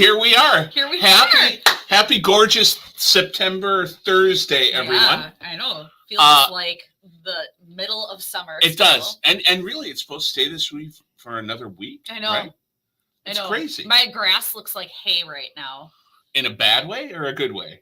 here we are. Here we Happy, gorgeous September Thursday, everyone. Yeah, I know. Feels like the middle of summer. It does. And really, it's supposed to stay this way for another week. I know. Right? It's crazy. My grass looks like hay right now. In a bad way or a good way?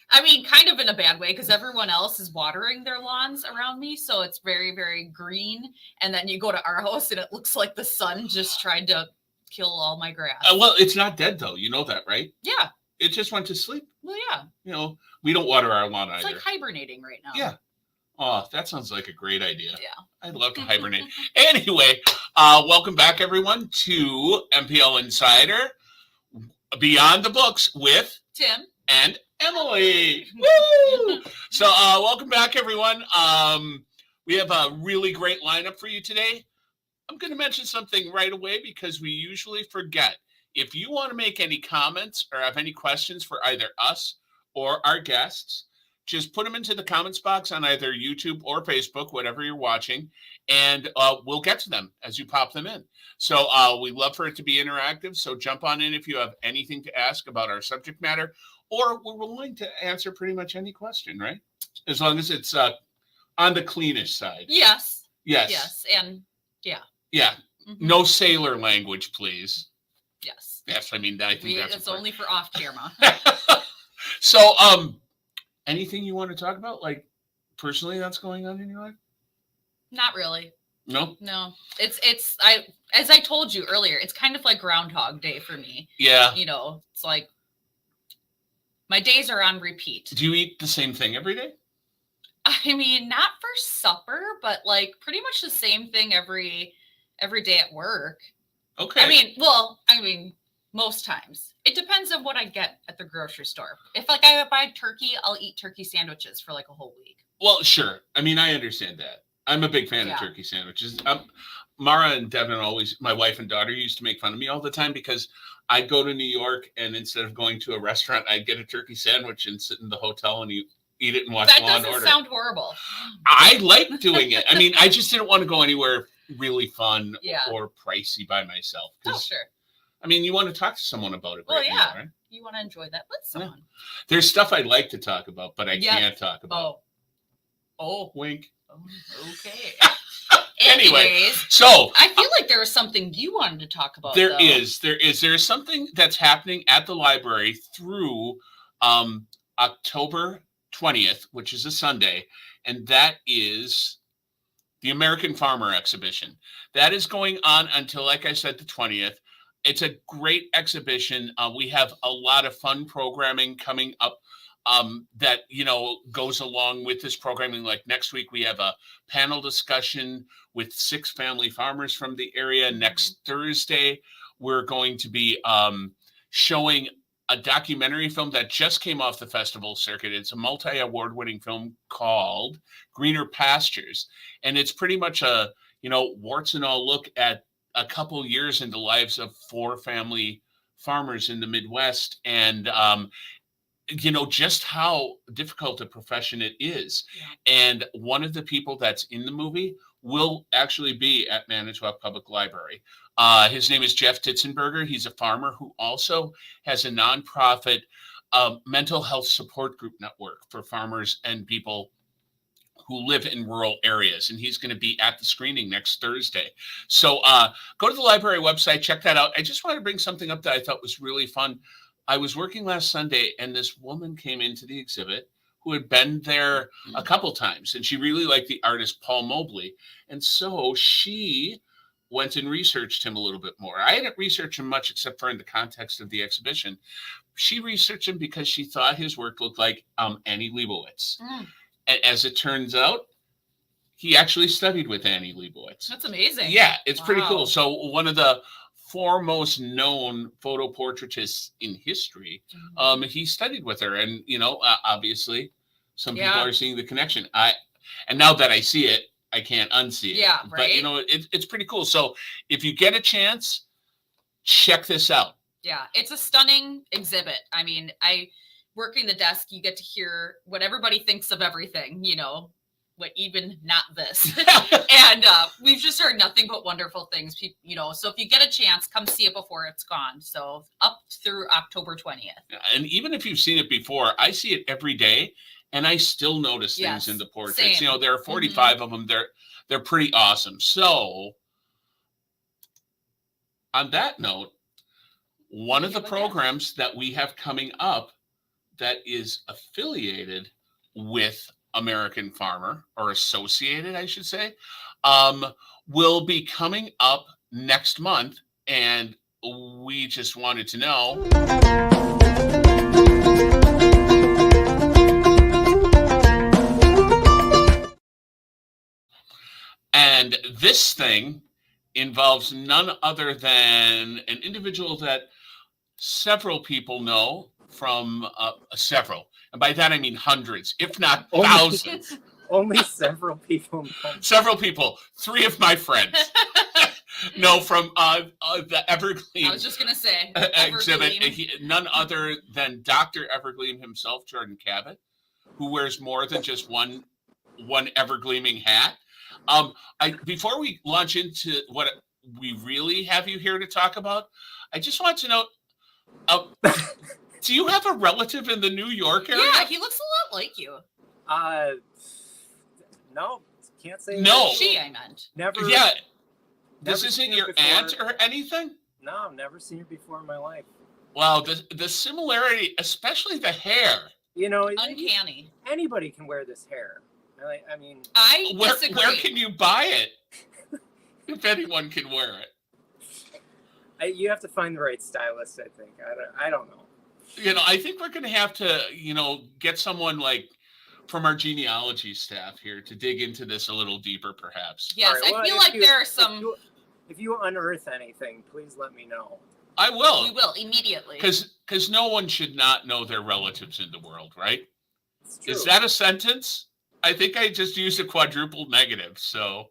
I mean, kind of in a bad way, because everyone else is watering their lawns around me, so it's very, very green. And then you go to our house, and it looks like the sun just tried to kill all my grass. Well, it's not dead, though. You know that, right? Yeah. It just went to sleep. Well, yeah. You know, we don't water our lawn either. It's like hibernating right now. Yeah. Oh, that sounds like a great idea. Yeah. I'd love to hibernate. Anyway, welcome back, everyone, to MPL Insider Beyond the Books with Tim and Emily. Woo! So, welcome back, everyone. We have a really great lineup for you today. I'm going to mention something right away because we usually forget. If you want to make any comments or have any questions for either us or our guests, just put them into the comments box on either YouTube or Facebook, whatever you're watching, and we'll get to them as you pop them in. So we love for it to be interactive, so jump on in if you have anything to ask about our subject matter, or we're willing to answer pretty much any question, right? As long as it's on the cleanish side. Yes. Yes. Yes, and yeah. Yeah. Mm-hmm. No sailor language, please. Yes. Yes, I mean, I think that's it's only for off camera. So, anything you want to talk about, like personally, that's going on in your life? Not really. No. It's as I told you earlier, it's kind of like Groundhog Day for me. Yeah. You know, it's like my days are on repeat. Do you eat the same thing every day? I mean, not for supper, but like pretty much the same thing every day at work. Okay. I mean, most times. It depends on what I get at the grocery store. If I buy turkey, I'll eat turkey sandwiches for like a whole week. Well, sure. I mean, I understand that. I'm a big fan of turkey sandwiches. Mara and Devin my wife and daughter used to make fun of me all the time because I'd go to New York and instead of going to a restaurant, I'd get a turkey sandwich and sit in the hotel and eat it and watch Law and Order. That doesn't sound horrible. I like doing it. I mean, I just didn't want to go anywhere really fun or pricey by myself. Oh, sure. I mean, you want to talk to someone about it. Well, right now, right? You want to enjoy that with someone. Yeah. There's stuff I'd like to talk about, but I can't talk about. Oh. Wink. Oh, okay. Anyway, so I feel like there was something you wanted to talk about. There is something that's happening at the library through October 20th, which is a Sunday, and that is the American Farmer Exhibition. That is going on until, like I said, the 20th. It's a great exhibition. We have a lot of fun programming coming up that, goes along with this programming. Like next week, we have a panel discussion with 6 family farmers from the area. Next Thursday, we're going to be showing a documentary film that just came off the festival circuit. It's a multi-award-winning film called Greener Pastures. And it's pretty much a, warts and all look at a couple years in the lives of 4 family farmers in the Midwest. And, just how difficult a profession it is. Yeah. And one of the people that's in the movie will actually be at Manitowoc Public Library. His name is Jeff Titzenberger. He's a farmer who also has a nonprofit mental health support group network for farmers and people who live in rural areas. And he's going to be at the screening next Thursday. So go to the library website, check that out. I just wanted to bring something up that I thought was really fun. I was working last Sunday and this woman came into the exhibit who had been there a couple times, and she really liked the artist Paul Mobley. And so she went and researched him a little bit more. I hadn't researched him much except for in the context of the exhibition. She researched him because she thought his work looked like Annie Leibovitz. And as it turns out, he actually studied with Annie Leibovitz. That's amazing. Yeah, it's pretty cool. So one of the foremost known photo portraitists in history, he studied with her. And, obviously, some people are seeing the connection. And now that I see it, I can't unsee it. Yeah, right. But, it's pretty cool. So if you get a chance, check this out. Yeah, it's a stunning exhibit. I mean, working the desk, you get to hear what everybody thinks of everything, what even not this. And we've just heard nothing but wonderful things. So if you get a chance, come see it before it's gone. So up through October 20th. And even if you've seen it before, I see it every day, and I still notice things in the portraits. Same. There are 45 of them. They're pretty awesome. So on that note, one of the programs that we have coming up that is affiliated with American Farmer, or associated, I should say, will be coming up next month. And we just wanted to know. And this thing involves none other than an individual that several people know from several. And by that, I mean hundreds, if not thousands. Only several people know. Several people. 3 of my friends. No, from the Evergleam. I was just going to say. Exhibit. None other than Dr. Evergleam himself, Jordan Cabot, who wears more than just one Evergleaming hat. Before we launch into what we really have you here to talk about, I just want to know, do you have a relative in the New York area? Yeah, he looks a lot like you. No, can't say. No. She, I meant. Never. Yeah. Never This isn't seen her your before. aunt or anything? No, I've never seen her before in my life. Wow, the similarity, especially the hair. Uncanny. Anybody can wear this hair. I mean, I disagree. Where can you buy it? If anyone can wear it. You have to find the right stylist, I think. I don't know. I think we're going to have to, get someone like from our genealogy staff here to dig into this a little deeper, perhaps. Yes, Right, I feel like there are some. If you unearth anything, please let me know. I will. We will immediately. Because no one should not know their relatives in the world, right? It's true. Is that a sentence? I think I just used a quadruple negative, so.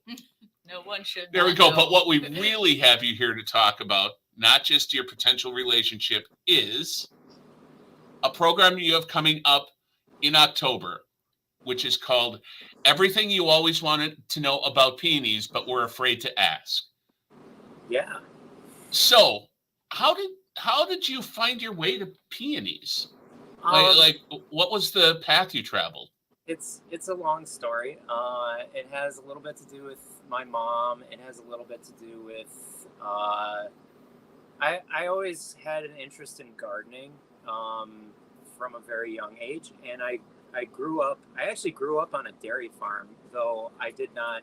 No one should. There we go. But what we really have you here to talk about, not just your potential relationship, is a program you have coming up in October, which is called Everything You Always Wanted to Know About Peonies, but Were Afraid to Ask. Yeah. So, how did you find your way to peonies? What was the path you traveled? It's a long story. It has a little bit to do with my mom. It has a little bit to do with I always had an interest in gardening from a very young age, and I actually grew up on a dairy farm, though I did not.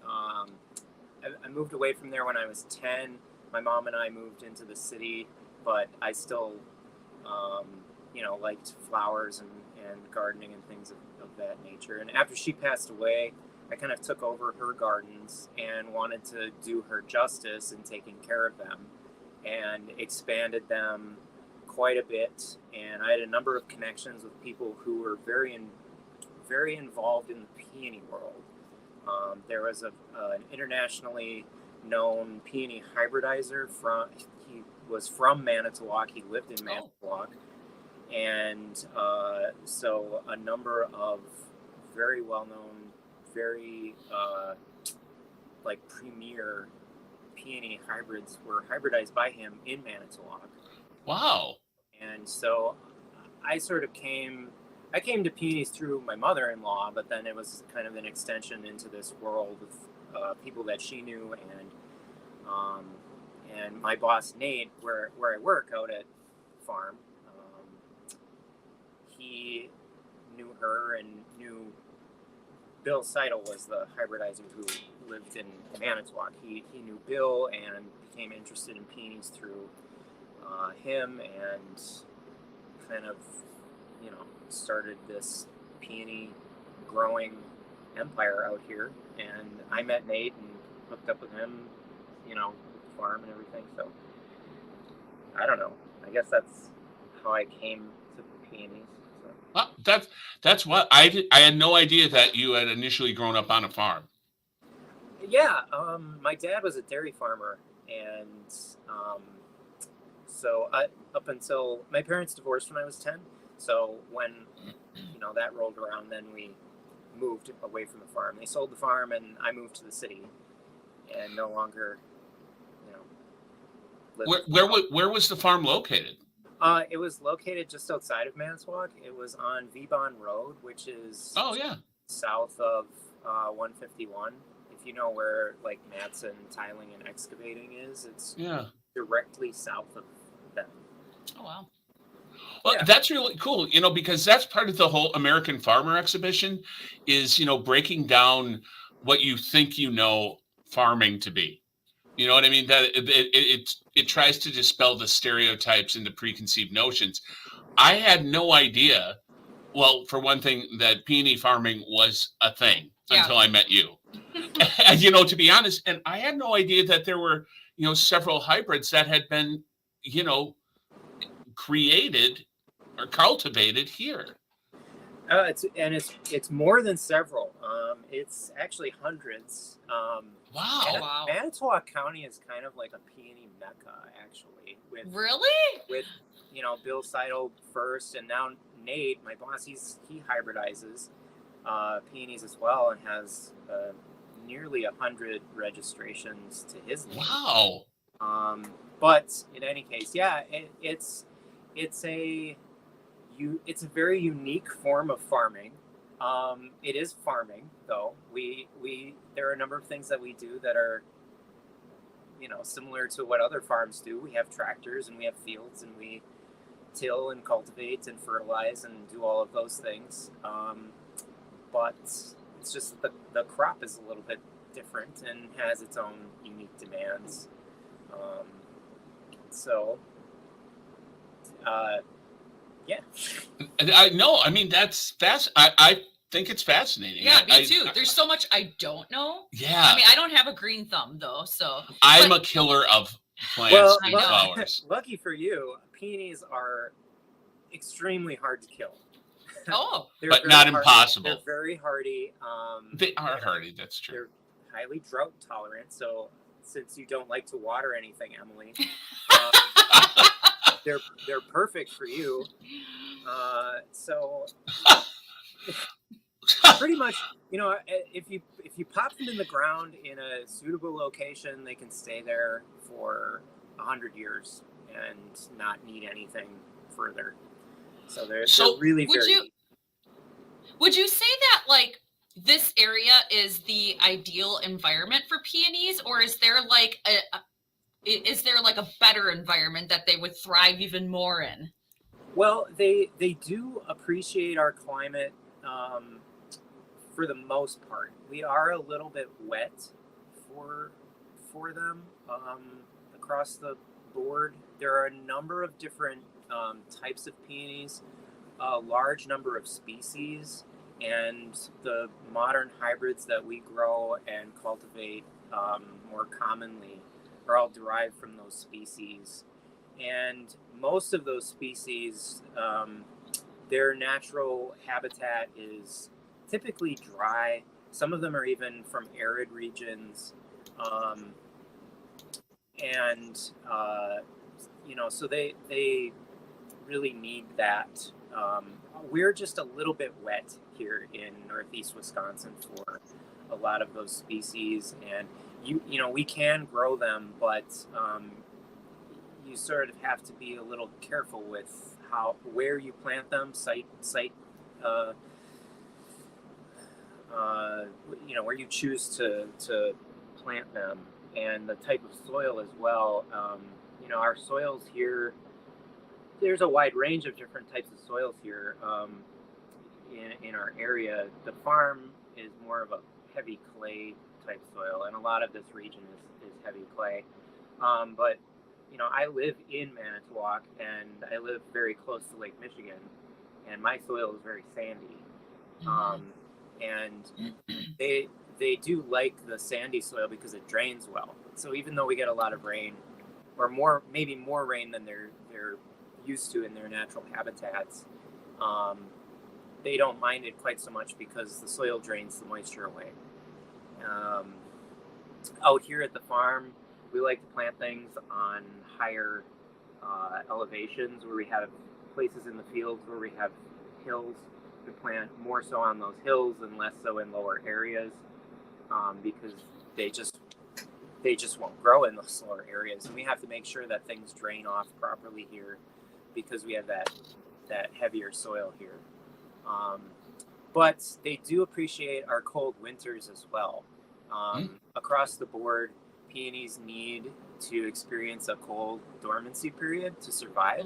I moved away from there when I was 10. My mom and I moved into the city, but I still, liked flowers and gardening and things of that nature. And after she passed away, I kind of took over her gardens and wanted to do her justice in taking care of them and expanded them quite a bit. And I had a number of connections with people who were very involved in the peony world. There was an internationally known peony hybridizer he was from Manitowoc. He lived in Manitowoc. And so a number of very well-known, very premier peony hybrids were hybridized by him in Manitowoc. Wow. And so I came to peonies through my mother-in-law, but then it was kind of an extension into this world of people that she knew, and my boss Nate, where I work out at farm, he knew her and knew Bill Seidel was the hybridizer who lived in Manitowoc. He knew Bill and became interested in peonies through him, and kind of started this peony growing empire out here. And I met Nate and hooked up with him, farm and everything. So I don't know. I guess that's how I came to peonies. So. Well, that's what I had no idea that you had initially grown up on a farm. Yeah, my dad was a dairy farmer, and so up until my parents divorced when I was 10. So when that rolled around, then we moved away from the farm. They sold the farm, and I moved to the city, and no longer, you know, Where was the farm located? It was located just outside of Manitowoc. It was on Vebon Road, which is Oh yeah. south of 151. If you know where like Matson Tiling and Excavating is, it's directly south of them. Oh wow. Well, that's really cool, because that's part of the whole American Farmer Exhibition is, breaking down what you think farming to be. You know what I mean? That it tries to dispel the stereotypes and the preconceived notions. I had no idea. Well, for one thing, that peony farming was a thing until I met you. And, to be honest, and I had no idea that there were, several hybrids that had been, created or cultivated here. It's more than several. It's actually hundreds. Wow. Manitowoc County is kind of like a peony mecca, actually. With Bill Seidel first, and now Nate, my boss, he hybridizes peonies as well, and has nearly 100 registrations to his name. Wow. But in any case, it's a very unique form of farming. It is farming, though. There are a number of things that we do that are, similar to what other farms do. We have tractors and we have fields, and we till and cultivate and fertilize and do all of those things. But it's just the crop is a little bit different and has its own unique demands. Yeah. I know. I mean, that's fast. I think it's fascinating. Yeah, me too. There's so much I don't know. Yeah. I mean, I don't have a green thumb though, so. I'm a killer of plants and flowers. Lucky for you, peonies are extremely hard to kill. Oh. But not impossible. They're very hardy. They are hardy. That's true. They're highly drought tolerant. So since you don't like to water anything, Emily, they're perfect for you. So pretty much, if you pop them in the ground in a suitable location, they can stay there for 100 years and not need anything further. So they're really very. Would you say that like this area is the ideal environment for peonies, or is there like a better environment that they would thrive even more in? Well, they do appreciate our climate for the most part. We are a little bit wet for them across the board. There are a number of different types of peonies, a large number of species, and the modern hybrids that we grow and cultivate more commonly are all derived from those species. And most of those species, their natural habitat is typically dry. Some of them are even from arid regions. So they really need that. We're just a little bit wet here in Northeast Wisconsin for a lot of those species, and we can grow them, but you sort of have to be a little careful with where you plant them, where you choose to plant them, and the type of soil as well. Our soils here, there's a wide range of different types of soils here in our area. The farm is more of a heavy clay type soil, and a lot of this region is heavy clay. But I live in Manitowoc, and I live very close to Lake Michigan, and my soil is very sandy. And they do like the sandy soil because it drains well. So even though we get a lot of rain, or maybe more rain than they're used to in their natural habitats, they don't mind it quite so much because the soil drains the moisture away. Out here at the farm, we like to plant things on higher elevations where we have places in the fields where we have hills to plant more so on those hills and less so in lower areas, because they just won't grow in those lower areas. And we have to make sure that things drain off properly here because we have that heavier soil here. But they do appreciate our cold winters as well. Across the board, peonies need to experience a cold dormancy period to survive.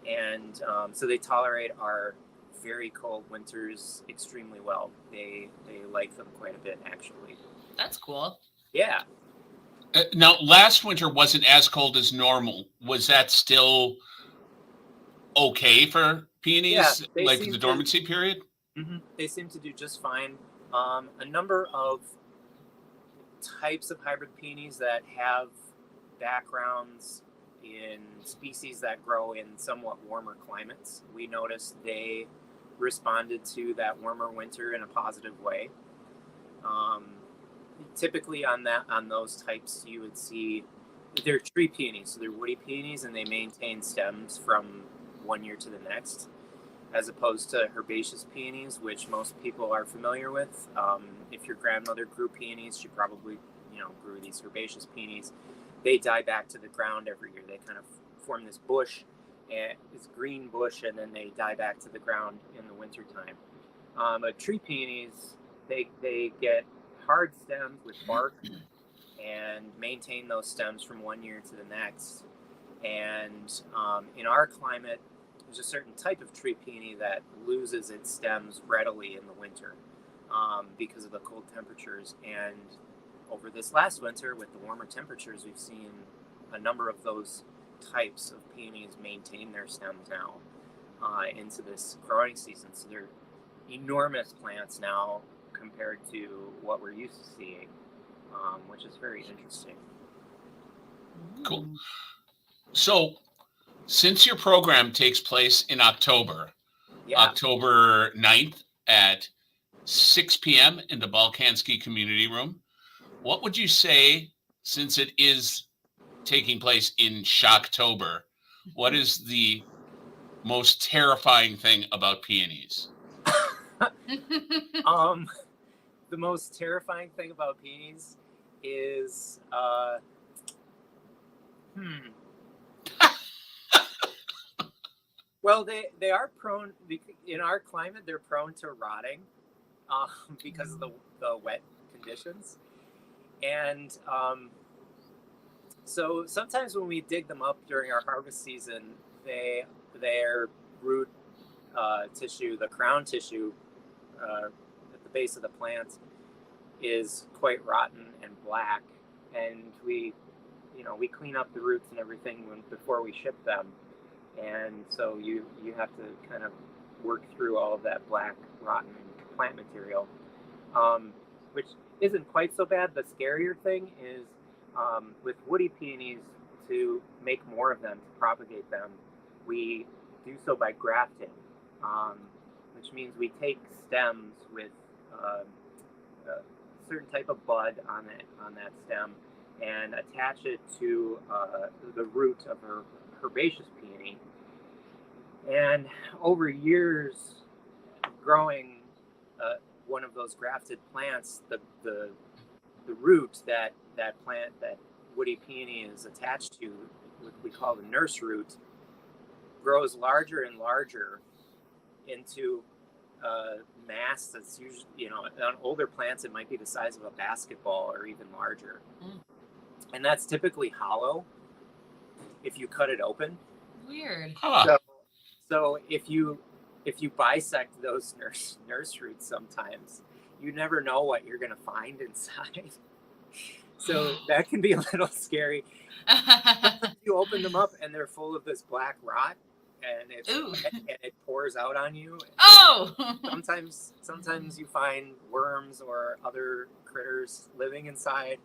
And so they tolerate our very cold winters extremely well. They like them quite a bit, actually. That's cool. Yeah. Now, last winter wasn't as cold as normal. Was that still okay for peonies, Yeah, like the dormancy period? Mm-hmm. They seem to do just fine. A number of types of hybrid peonies that have backgrounds in species that grow in somewhat warmer climates, we noticed they responded to that warmer winter in a positive way. Typically on those types, you would see they're tree peonies, so they're woody peonies, and they maintain stems from one year to the next, as opposed to herbaceous peonies, which most people are familiar with. If your grandmother grew peonies, she probably grew these herbaceous peonies. They die back to the ground every year. They kind of form this bush, and this green bush, and then they die back to the ground in the wintertime. But tree peonies, they get hard stems with bark and maintain those stems from one year to the next. And in our climate, there's a certain type of tree peony that loses its stems readily in the winter because of the cold temperatures. And over this last winter, with the warmer temperatures, we've seen a number of those types of peonies maintain their stems now into this growing season. So they're enormous plants now compared to what we're used to seeing, which is very interesting. Cool. So, since your program takes place in October 9th at 6 p.m. in the Balkanski Community Room, what would you say, since it is taking place in Shocktober, what is the most terrifying thing about peonies? The most terrifying thing about peonies is well, they are prone, in our climate, they're prone to rotting because of the wet conditions. And so sometimes when we dig them up during our harvest season, their root tissue, the crown tissue at the base of the plant, is quite rotten and black. And we clean up the roots and everything before we ship them. And so you have to kind of work through all of that black, rotten plant material, which isn't quite so bad. The scarier thing is with woody peonies, to make more of them, to propagate them, we do so by grafting, which means we take stems with a certain type of bud on that stem and attach it to the root of a herbaceous peony. And over years growing one of those grafted plants, the root that plant, that woody peony is attached to, what we call the nurse root, grows larger and larger into a mass that's usually, on older plants, it might be the size of a basketball or even larger. And that's typically hollow if you cut it open. Weird. So if you bisect those nurse roots, sometimes you never know what you're going to find inside. So that can be a little scary. You open them up and they're full of this black rot, and it pours out on you. Oh! Sometimes you find worms or other critters living inside.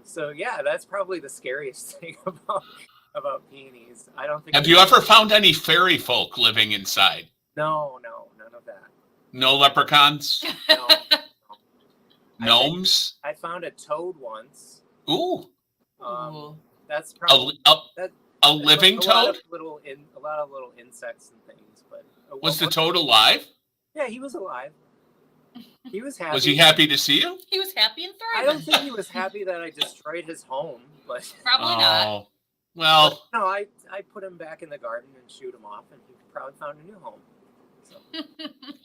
So yeah, that's probably the scariest thing about peonies. I don't think. Have you ever found any fairy folk living inside? No, none of that. No leprechauns? No. Gnomes? I found a toad once. Ooh. That's probably a living toad? A lot of little insects and things. But was the toad alive? Yeah, he was alive. He was happy. Was he happy to see you? He was happy and I thriving. don't think he was happy that I destroyed his home, but Probably not. Oh, well, no, I put him back in the garden and shoot him off, and he probably found a new home. So,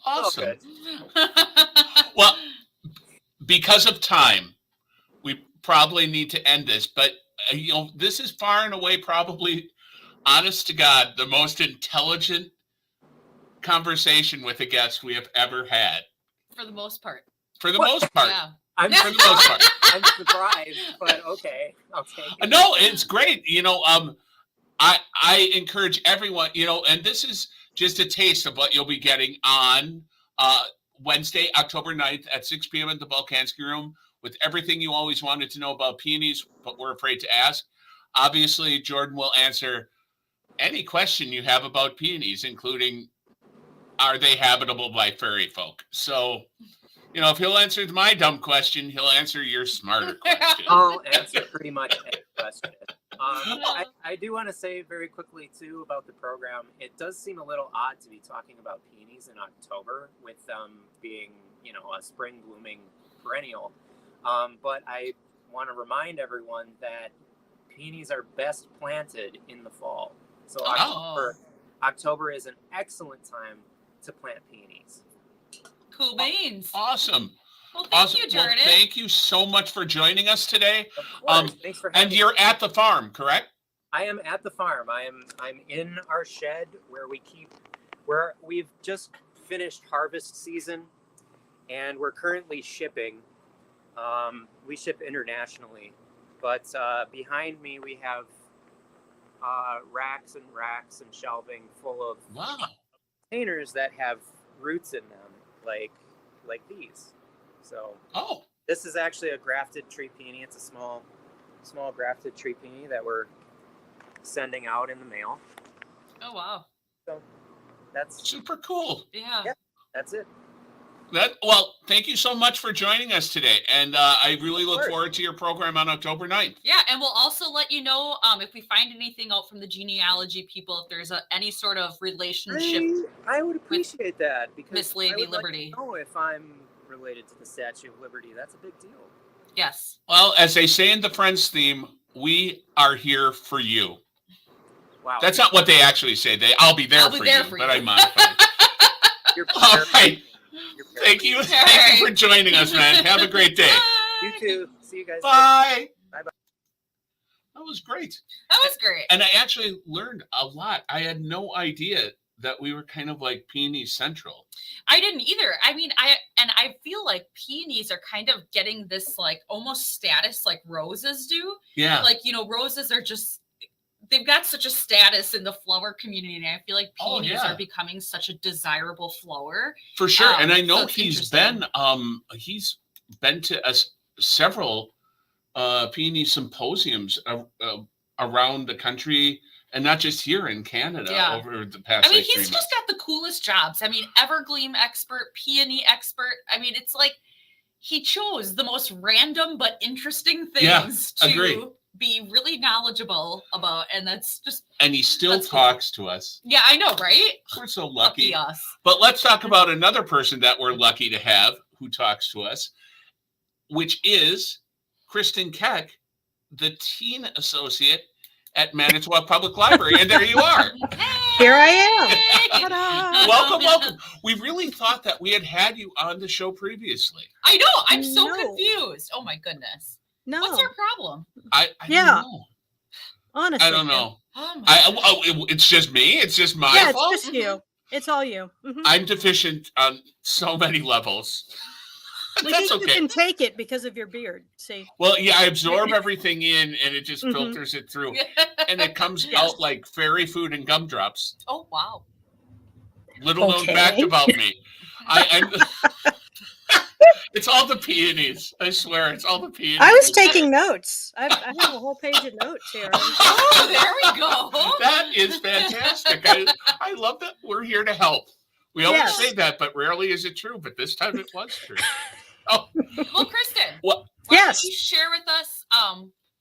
awesome. good. Well, because of time, we probably need to end this, but this is far and away probably, honest to God, the most intelligent conversation with a guest we have ever had. For the most part. For the most part. Yeah. I'm For the most part. I'm surprised, but okay, I'll take it. No, it's great. I encourage everyone, and this is just a taste of what you'll be getting on Wednesday, October 9th at 6 p.m. at the Volkansky Room with everything you always wanted to know about peonies, but we're afraid to ask. Obviously, Jordan will answer any question you have about peonies, including, are they habitable by fairy folk? So, if he'll answer my dumb question, he'll answer your smarter question. I'll answer pretty much any question. I do want to say very quickly, too, about the program. It does seem a little odd to be talking about peonies in October with them being, a spring blooming perennial. But I want to remind everyone that peonies are best planted in the fall. So October is an excellent time to plant peonies. Cool beans. Awesome. Well, thank you, Jordan. Well, thank you so much for joining us today. Of course. Thanks for having and me. you're at the farm, correct? I am at the farm. I'm in our shed where we've just finished harvest season, and we're currently shipping. We ship internationally, but behind me we have racks and racks and shelving full of containers that have roots in them, like these. So this is actually a grafted tree peony. It's a small grafted tree peony that we're sending out in the mail. Oh wow! So that's super cool. Yeah, that's it. Thank you so much for joining us today, and I really look forward to your program on October 9th. Yeah, and we'll also let you know if we find anything out from the genealogy people, if there's any sort of relationship. I would appreciate that, because Miss Lady I would Liberty. like to know if I'm related to the Statue of Liberty. That's a big deal. Yes. Well, as they say in the Friends theme, we are here for you. Wow. That's not what they actually say. I'll be there for you, but I modify. All right. Thank you. Thank you for joining us, man. Have a great day. You too. See you guys. Bye. Bye-bye. That was great. That was great. And I actually learned a lot. I had no idea that we were kind of like peony central. I didn't either. I mean, I feel like peonies are kind of getting this like almost status like roses do. Yeah. Like, roses are just, they've got such a status in the flower community, and I feel like peonies are becoming such a desirable flower. For sure. And I know so he's been to several peony symposiums around the country, and not just here in Canada over the past. I mean, he's just got the coolest jobs. I mean, evergleam expert, peony expert. I mean, it's like he chose the most random but interesting things to be really knowledgeable about, and that's just. And he still talks to us. Yeah, I know, right? We're so lucky. Us. But let's talk about another person that we're lucky to have who talks to us, which is Kristen Keck, the teen associate at Manitowoc Public Library. And there you are. Here I am. Welcome. We really thought that we had you on the show previously. I know. I'm so confused. Oh my goodness. No. What's your problem? I don't know. Honestly. I don't know. Oh it's just me. It's just my fault. It's just you. It's all you. Mm-hmm. I'm deficient on so many levels. That's okay. You can take it because of your beard. See. Well, yeah, I absorb everything in, and it just filters it through, and it comes out like fairy food and gumdrops. Oh wow! Little known fact about me, I'm it's all the peonies. I swear, it's all the peonies. I was taking notes. I have a whole page of notes here. Oh, there we go. That is fantastic. I love that we're here to help. We always say that, but rarely is it true. But this time it was true. Oh. Well, Kristen. What? Why don't you share with us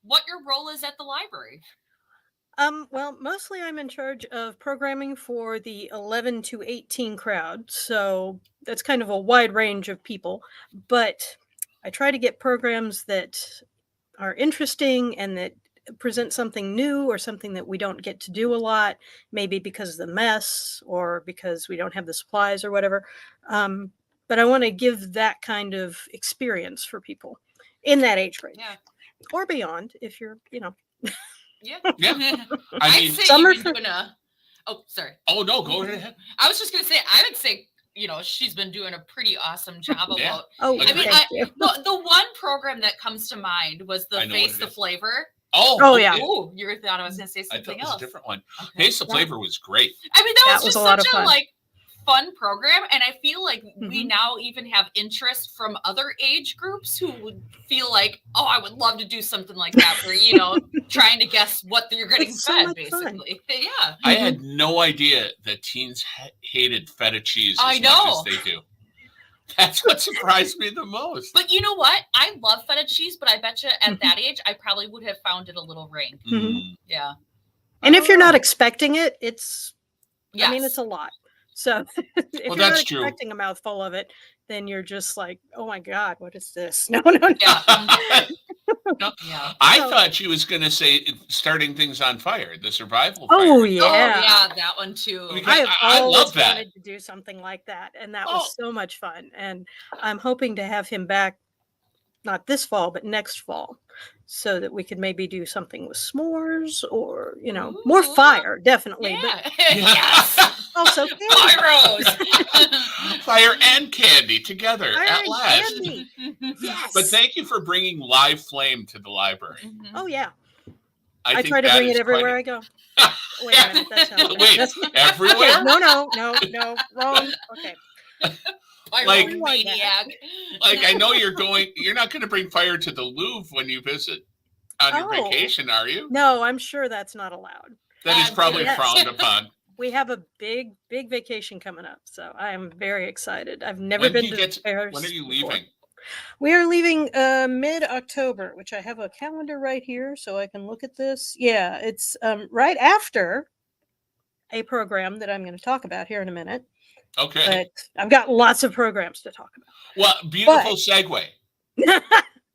what your role is at the library? Well, mostly I'm in charge of programming for the 11 to 18 crowd, so that's kind of a wide range of people, but I try to get programs that are interesting and that present something new or something that we don't get to do a lot, maybe because of the mess or because we don't have the supplies or whatever. But I want to give that kind of experience for people in that age range Yeah. or beyond if you're, Yeah. Yeah. I'd mean, say Summer you've been for- doing a. Oh, sorry. oh no, go ahead. I was just gonna say, I would say, she's been doing a pretty awesome job Yeah. about. Oh, I mean, thank you. The one program that comes to mind was the I know what Face it the is. Flavor. Oh, yeah. Oh, you thought I was gonna say I thought something it was else. a different one. Okay. Taste the Flavor was great. I mean, that That was was just a lot such of a fun. fun program, and I feel like we Mhm. now even have interest from other age groups who would feel like, oh, I would love to do something like that, where trying to guess what you're getting It's so fed, much fun. basically. Yeah. I had no idea that teens hated feta cheese I as much know. as they do. That's what surprised me the most. But you know what? I love feta cheese, but I bet you at Mhm. that age, I probably would have found it a little rank. Mm. Yeah. And if you're not Oh. expecting it, it's Yes. I mean, it's a lot. So if you're that's not true. expecting a mouthful of it, then you're just like, oh my God, what is this? No, no, no. Yeah. No, Yeah. I So- thought she was going to say starting things on fire, the survival fire. Oh Oh, yeah. yeah, that one too. Because I I always love that. wanted to do something like that, and that Oh. was so much fun. And I'm hoping to have him back, not this fall, but next fall, so that we could maybe do something with s'mores or more Ooh. fire, definitely, Yeah. but Yes. also candy. Pyros. Fire and candy together Fire at and last. candy. Yes. But thank you for bringing live flame to the library. Mhm. Oh yeah, I, I think try to that bring is it everywhere quite I go. Wait a minute, that's not Wait, that's, everywhere? okay, no, wrong. Okay. Like- Pyromaniac. Like I know you're not going to bring fire to the Louvre when you visit on your Oh. vacation, are you? No, I'm sure that's not allowed. That is probably Yes. frowned upon. We have a big vacation coming up, so I am very excited. I've never When do been you to get? Paris. When are you before. leaving? We are leaving mid-October, which I have a calendar right here so I can look at this. Yeah, it's right after a program that I'm going to talk about here in a minute. Okay. But I've got lots of programs to talk Well, beautiful segue. about.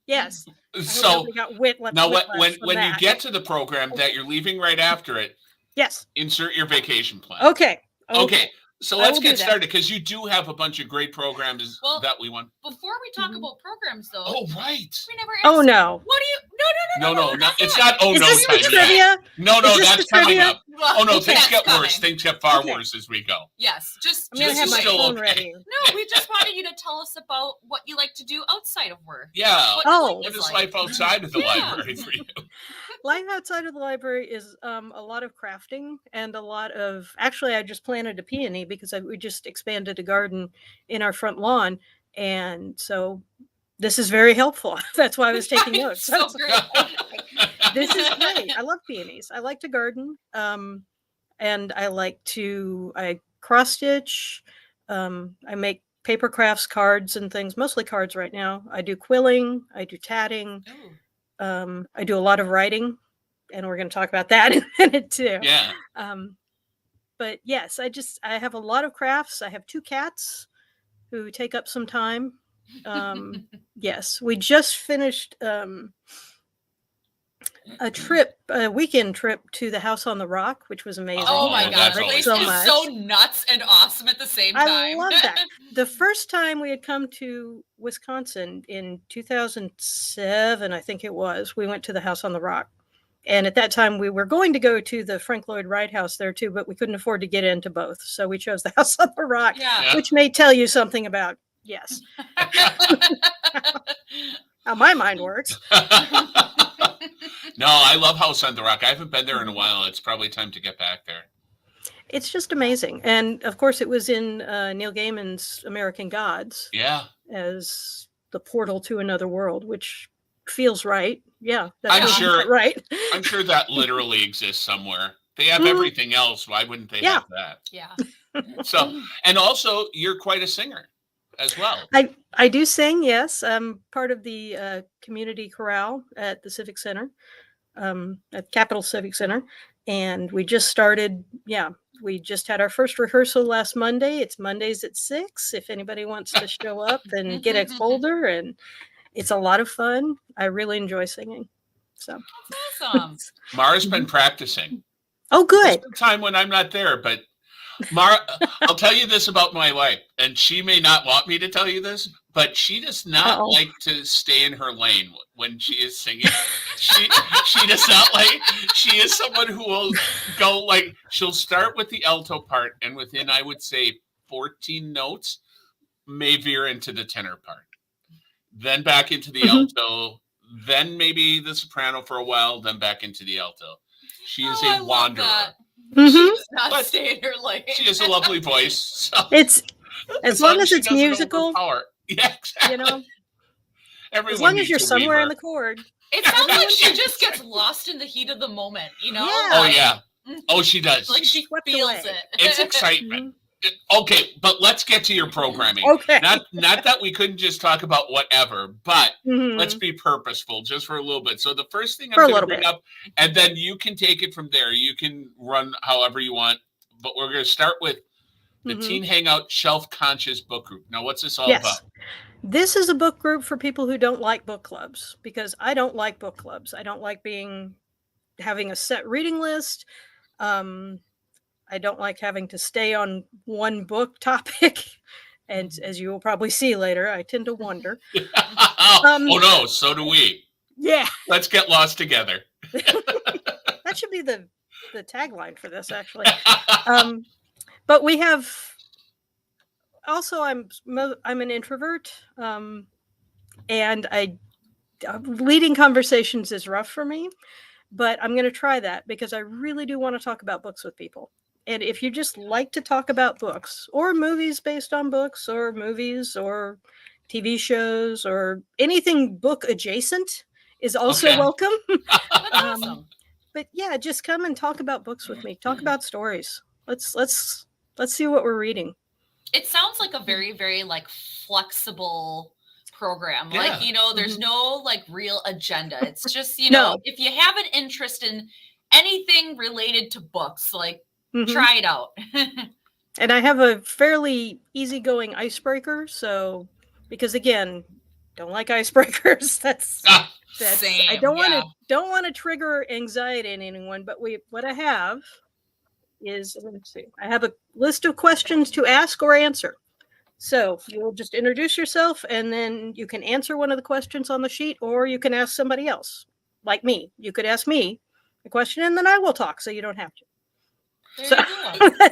Yes. I hope So nobody got wit left. now, whiplash when from when you that. get to the program that you're leaving right after it, Yes. insert your vacation plan. Okay. Okay. So I let's will do get that. started because you do have a bunch of great programs Well, that we want. Before we talk Mhm. about programs, though, Oh right. we never asked. Oh no. What do you? No, it's not. Oh Is no, this the time yet. trivia? No, Is this that's the coming trivia? up. Oh no, Okay, things that's get coming. worse. Things get far Okay. worse as we go. Yes, just I'm gonna This have is my still phone okay. ready. no. We just wanted you to tell us about what you like to do outside of work. Yeah. What Oh. life What is is like. life outside of the Yeah. library for you? Life outside of the library is a lot of crafting and a lot of. Actually, I just planted a peony because we just expanded a garden in our front lawn, and so this is very helpful. That's why I was taking It's notes. so great. This is great. I love peonies. I like to garden, and I cross stitch. I make paper crafts, cards, and things. Mostly cards right now. I do quilling. I do tatting. Ooh. I do a lot of writing, and we're going to talk about that in a minute too. Yeah. But yes, I have a lot of crafts. I have 2 cats who take up some time. Yes, we just finished a weekend trip to the House on the Rock, which was amazing. Oh Oh, my god, that's the always place fun. is so nuts and awesome at the same time. I love that. The first time we had come to Wisconsin in 2007, I think it was, we went to the House on the Rock. And at that time, we were going to go to the Frank Lloyd Wright House there too, but we couldn't afford to get into both. So we chose the House on the Rock, Yeah. which may tell you something about, yes, how my mind works. No, I love House on the Rock. I haven't been there in a while. It's probably time to get back there. It's just amazing. And of course, it was in Neil Gaiman's American Gods Yeah. as the portal to another world, which feels right. Yeah, that I'm sounds sure- about right. I'm sure that literally exists somewhere. They have Mhm. everything else. Why wouldn't they Yeah. have that? Yeah. So, and also, you're quite a singer as well. I do sing, yes. I'm part of the community chorale at the Civic Center, at Capitol Civic Center. And we just started. Yeah, we just had our first rehearsal last Monday. It's Mondays at 6. If anybody wants to show up and get a folder, and it's a lot of fun. I really enjoy singing. So That's awesome. Mara's been practicing. Oh, good. There's been time when I'm not there, but Mara, I'll tell you this about my wife, and she may not want me to tell you this, but she does not like to stay in her lane when she is singing. She does not like. She is someone who will go like she'll start with the alto part, and within I would say 14 notes, may veer into the tenor part, then back into the alto, then maybe the soprano for a while, then back into the alto. She is a wanderer. She does not stay in her lane. She has a lovely voice. So it's as long as it's musical. Yeah, exactly. You know, Everyone as long as needs you're a somewhere Weaver. in the chord. It sounds like she just gets lost in the heat of the moment, you know? Yeah. Oh yeah. Oh, she does. Like she Swept feels away. it. It's excitement. Okay, but let's get to your programming. Okay. Not that we couldn't just talk about whatever, but Mhm. let's be purposeful just for a little bit. So the first thing For a I'm going to little bring bit. up, and then you can take it from there. You can run however you want, but we're going to start with the Mhm. Teen Hangout Shelf Conscious Book Group. Now, what's this all Yes. about? This is a book group for people who don't like book clubs, because I don't like book clubs. I don't like having a set reading list. I don't like having to stay on one book topic. And as you will probably see later, I tend to wander. Oh no, so do we. Yeah. Let's get lost together. That should be the tagline for this, actually. But we have also, I'm an introvert, and leading conversations is rough for me, but I'm going to try that because I really do want to talk about books with people. And if you just like to talk about books or movies based on books or movies or TV shows or anything book adjacent is also Okay. welcome. That's awesome. But yeah, just come and talk about books with me. Talk about stories. Let's see what we're reading. It sounds like a very, very like flexible program. Yeah. Like, you know, there's no like real agenda. It's just, you know, if you have an interest in anything related to books, like try it out. And I have a fairly easygoing icebreaker. So, because again, don't like icebreakers. That's Same, I don't want to trigger anxiety in anyone. But what I have is, let's see, I have a list of questions to ask or answer. So you'll just introduce yourself, and then you can answer one of the questions on the sheet, or you can ask somebody else, like me. You could ask me a question, and then I will talk, so you don't have to.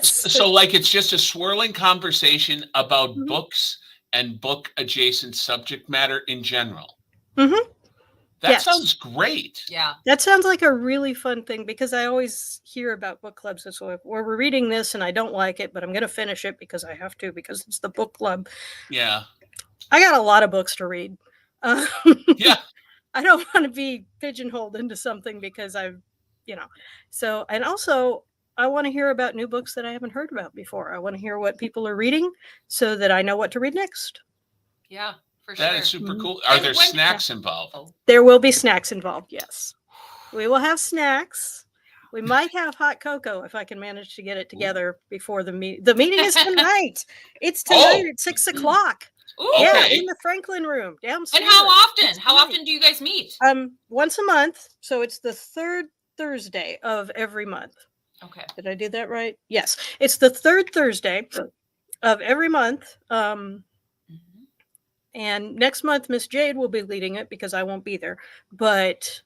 So like it's just a swirling conversation about books and book adjacent subject matter in general. That sounds great. Yeah. That sounds like a really fun thing, because I always hear about book clubs that's like, well, we're reading this and I don't like it, but I'm going to finish it because I have to, because it's the book club. Yeah. I got a lot of books to read. Yeah. I don't want to be pigeonholed into something because so, and also I want to hear about new books that I haven't heard about before. I want to hear what people are reading so that I know what to read next. Yeah. That is super cool. Are there snacks involved? There will be snacks involved, yes. We will have snacks. We might have hot cocoa if I can manage to get it together before the meeting. The meeting is tonight. It's tonight at 6:00. Ooh. Yeah, in the Franklin room downstairs. And how often? How often do you guys meet? Once a month. So it's the third Thursday of every month. Okay. Did I do that right? Yes. It's the third Thursday of every month. And next month, Miss Jade will be leading it because I won't be there. But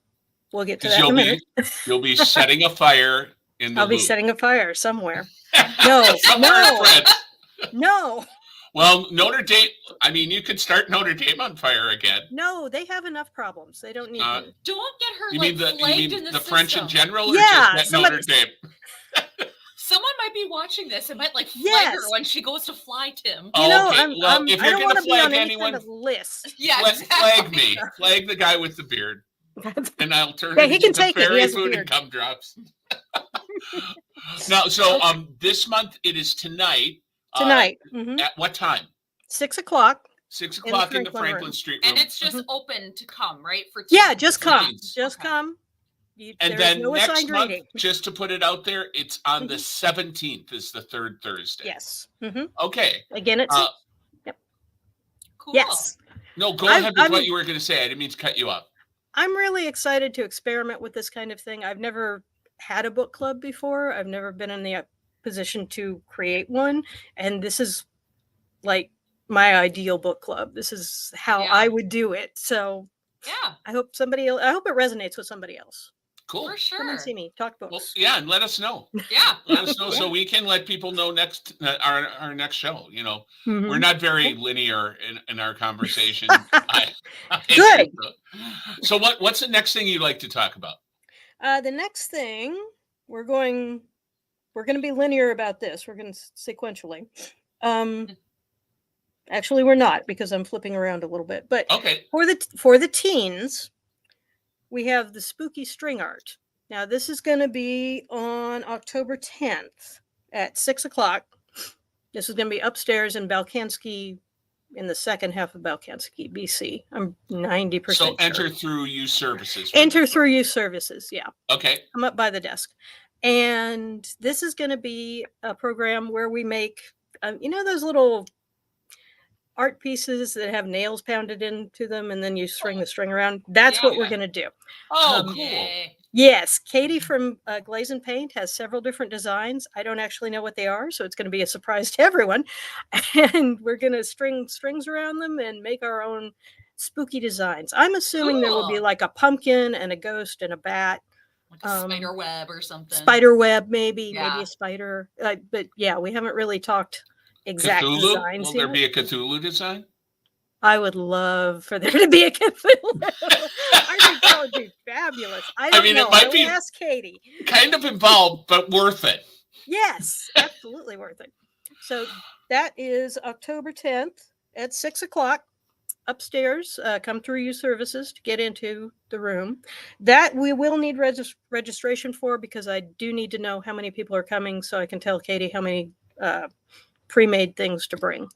we'll get to that in a minute. You'll be setting a fire in the I'll be loop. setting a fire somewhere. No. Well, Notre Dame, I mean, you could start Notre Dame on fire again. No, they have enough problems. They don't need me. Don't get her You flagged mean the French in general, or Yeah, just at Notre Dame? Someone might be watching this and might flag her when she goes to fly Tim. If you're going to flag anyone, list. Flag me. Flag the guy with the beard. And I'll turn he can take it. fairy food and gumdrops. Now, so this month it is tonight. Tonight. At what time? 6:00. 6:00 in the Franklin Street room. And it's just open to come, right? For yeah, just come. Just come. And there is then no next assigned month, reading. just to put it out there, it's on the Mhm. 17th is the third Thursday. Yes. Okay. Again, it's yep. Cool. Yes. No, go I'm- ahead with what I'm- you were going to say. I didn't mean to cut you off. I'm really excited to experiment with this kind of thing. I've never had a book club before. I've never been in the position to create one, and this is like my ideal book club. This is how Yeah. I would do it. So Yeah, I hope I hope it resonates with somebody else. Cool. for Come and sure. see me. Talk Well, books. yeah, and let us know. Yeah. Let us know so Yeah. we can let people know next our next show. You know, Mhm. we're not very linear in our conversation. Good. So what's the next thing you'd like to talk about? The next thing we're going to be linear about this. We're going to sequentially. Actually, we're not because I'm flipping around a little bit. But Okay. for the teens, we have the spooky string art. Now, this is going to be on October 10th at 6:00. This is going to be upstairs in Balkansky, in the second half of Balkansky, BC. I'm 90% So sure. enter through youth services. Enter through youth services. Yeah. Okay. I'm up by the desk. And this is going to be a program where we make, those little art pieces that have nails pounded into them and then you string the string around. That's what we're Yeah. going to do. Oh, cool. Yay. Yes, Katie from Glaze and Paint has several different designs. I don't actually know what they are, so it's going to be a surprise to everyone. And we're going to string strings around them and make our own spooky designs. I'm assuming there will be Cool. like a pumpkin and a ghost and a bat. Like a spider web or something. Spider web, maybe Yeah. a spider. But yeah, we haven't really talked exact Cthulhu? designs Will there yet. be a Cthulhu design? I would love for there to be a Cthulhu. I think that would be fabulous. I don't mean, know. it might I will be- ask Katie. Kind of involved, but worth it. Yes, absolutely worth it. So that is October 10th at 6:00 upstairs. Come through youth services to get into the room. That we will need registration for because I do need to know how many people are coming so I can tell Katie how many pre-made things to bring.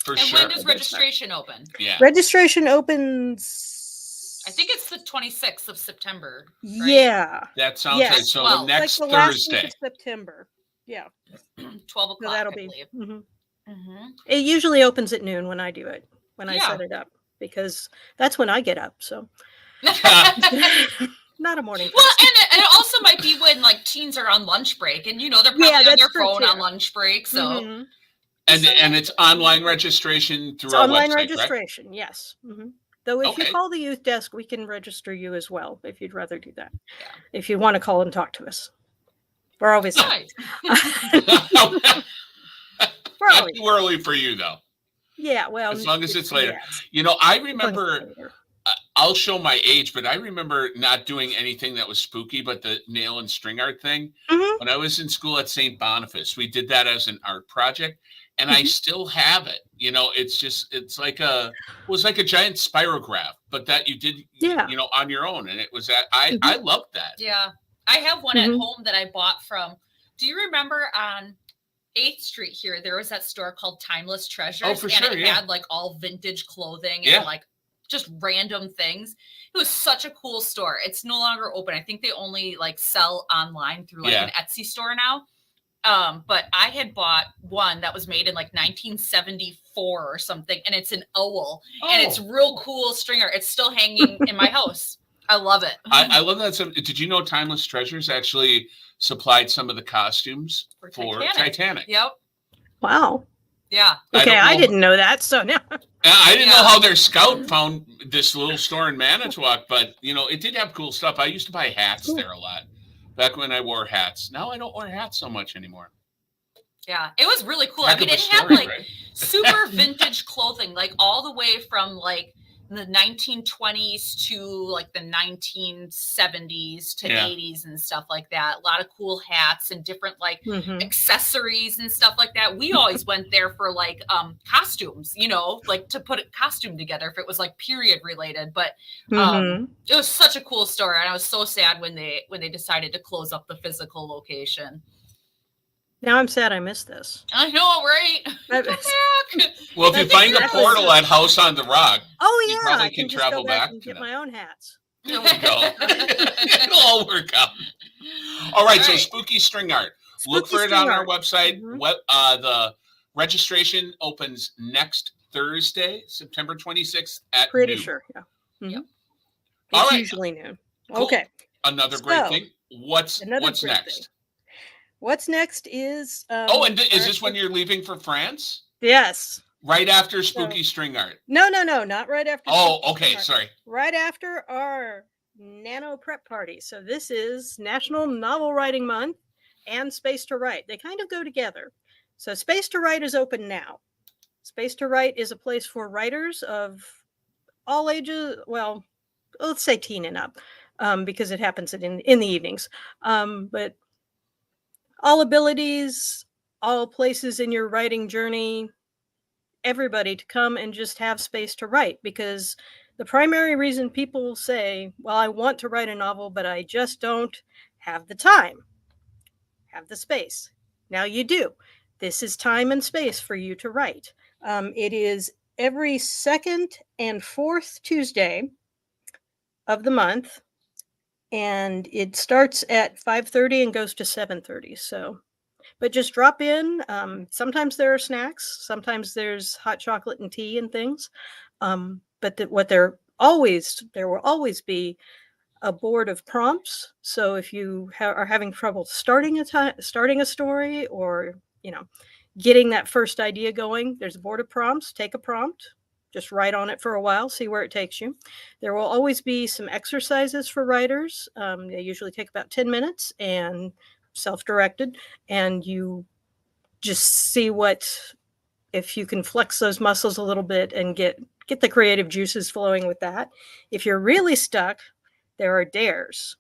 For And sure. when does registration open? Yeah. Registration opens. I think it's the 26th of September. Right? Yeah. That sounds Yes. right. So Well, the next like the last week Thursday. of September. Yeah. 12 o'clock, So that'll I be. believe. Mhm. It usually opens at noon when I do it, when I Yeah. set it up, because that's when I get up. So not a morning Well, person. and it also might be when like teens are on lunch break, and they're probably Yeah, on that's their true, phone too. on lunch break. So Mhm. And it's online registration through It's our online website, registration. Yes. Though if you Okay. call the youth desk, we can register you as well if you'd rather do that. Yeah. If you want to call and talk to us, we're always nice. right? we're Not always too early for you, though. yeah. Well, As long as it's later. yes, You know, I as long as it's remember, later. I'll show my age, but I remember not doing anything that was spooky, but the nail and string art thing. Mhm. When I was in school at St. Boniface, we did that as an art project, and I Mhm. still have it. You know, it was like a giant spirograph, but that you did, Yeah. you know, on your own. And it was that I loved that. Yeah, I have one at Mhm. home that I bought from. Do you remember on 8th Street here? There was that store called Timeless Treasures, for and sure, it yeah. had like all vintage clothing Yeah. and like just random things. It was such a cool store. It's no longer open. I think they only like sell online through like Yeah. an Etsy store now. But I had bought one that was made in like 1974 or something, and it's an owl, and it's Oh. real cool stringer. It's still hanging in my house. I love it. I love that. Did you know Timeless Treasures actually supplied some of the costumes For for Titanic. Titanic? Yep. Wow. Yeah. Okay, don't I know- didn't know that. So now. I didn't know Yeah. how their scout found this little store in Manitowoc, but you know, it did have cool stuff. I used to buy hats Cool. there a lot back when I wore hats. Now I don't wear hats so much anymore. Yeah. It was really cool. Heck I mean, of a it had story, like right? super vintage clothing, like all the way from like the 1920s to like the 1970s to Yeah. 80s and stuff like that. A lot of cool hats and different like Mhm. accessories and stuff like that. We always went there for like costumes, you know, like to put a costume together if it was like period related. But Mhm. it was such a cool store, and I was so sad when they decided to close up the physical location. Now I'm sad I missed this. I know, right? That Come is- back. Well, if you That's find a exactly portal so. at House on the Rock, Oh you yeah, probably I can just travel go back back and to get that. my own hats. There we go. It'll all work out. All right, so All right. spooky string art. Look Spooky for it string on our art. website. Mhm. The registration opens next Thursday, September 26th at Pretty noon. sure. Yeah. Mhm. Yep. All It's right. usually noon. Cool. Okay. Another great So, thing. What's another great next? thing. What's next is Oh, and is our- this when you're leaving for France? Yes. Right after spooky string art. No, not right after. Oh, Spooky okay. String Art. Sorry. Right after our nano prep party. So this is National Novel Writing Month and Space to Write. They kind of go together. So Space to Write is open now. Space to Write is a place for writers of all ages. Well, let's say teen and up, because it happens in the evenings. But all abilities, all places in your writing journey, everybody to come and just have space to write, because the primary reason people say, well, I want to write a novel, but I just don't have the time, have the space. Now you do. This is time and space for you to write. It is every second and fourth Tuesday of the month, and it starts at 5:30 and goes to 7:30. So, but just drop in. Sometimes there are snacks. Sometimes there's hot chocolate and tea and things. But there will always be a board of prompts. So if you are having trouble starting a story, or getting that first idea going, there's a board of prompts. Take a prompt, just write on it for a while, see where it takes you. There will always be some exercises for writers. They usually take about 10 minutes and self-directed, and you just see if you can flex those muscles a little bit and get the creative juices flowing with that. If you're really stuck, there are dares.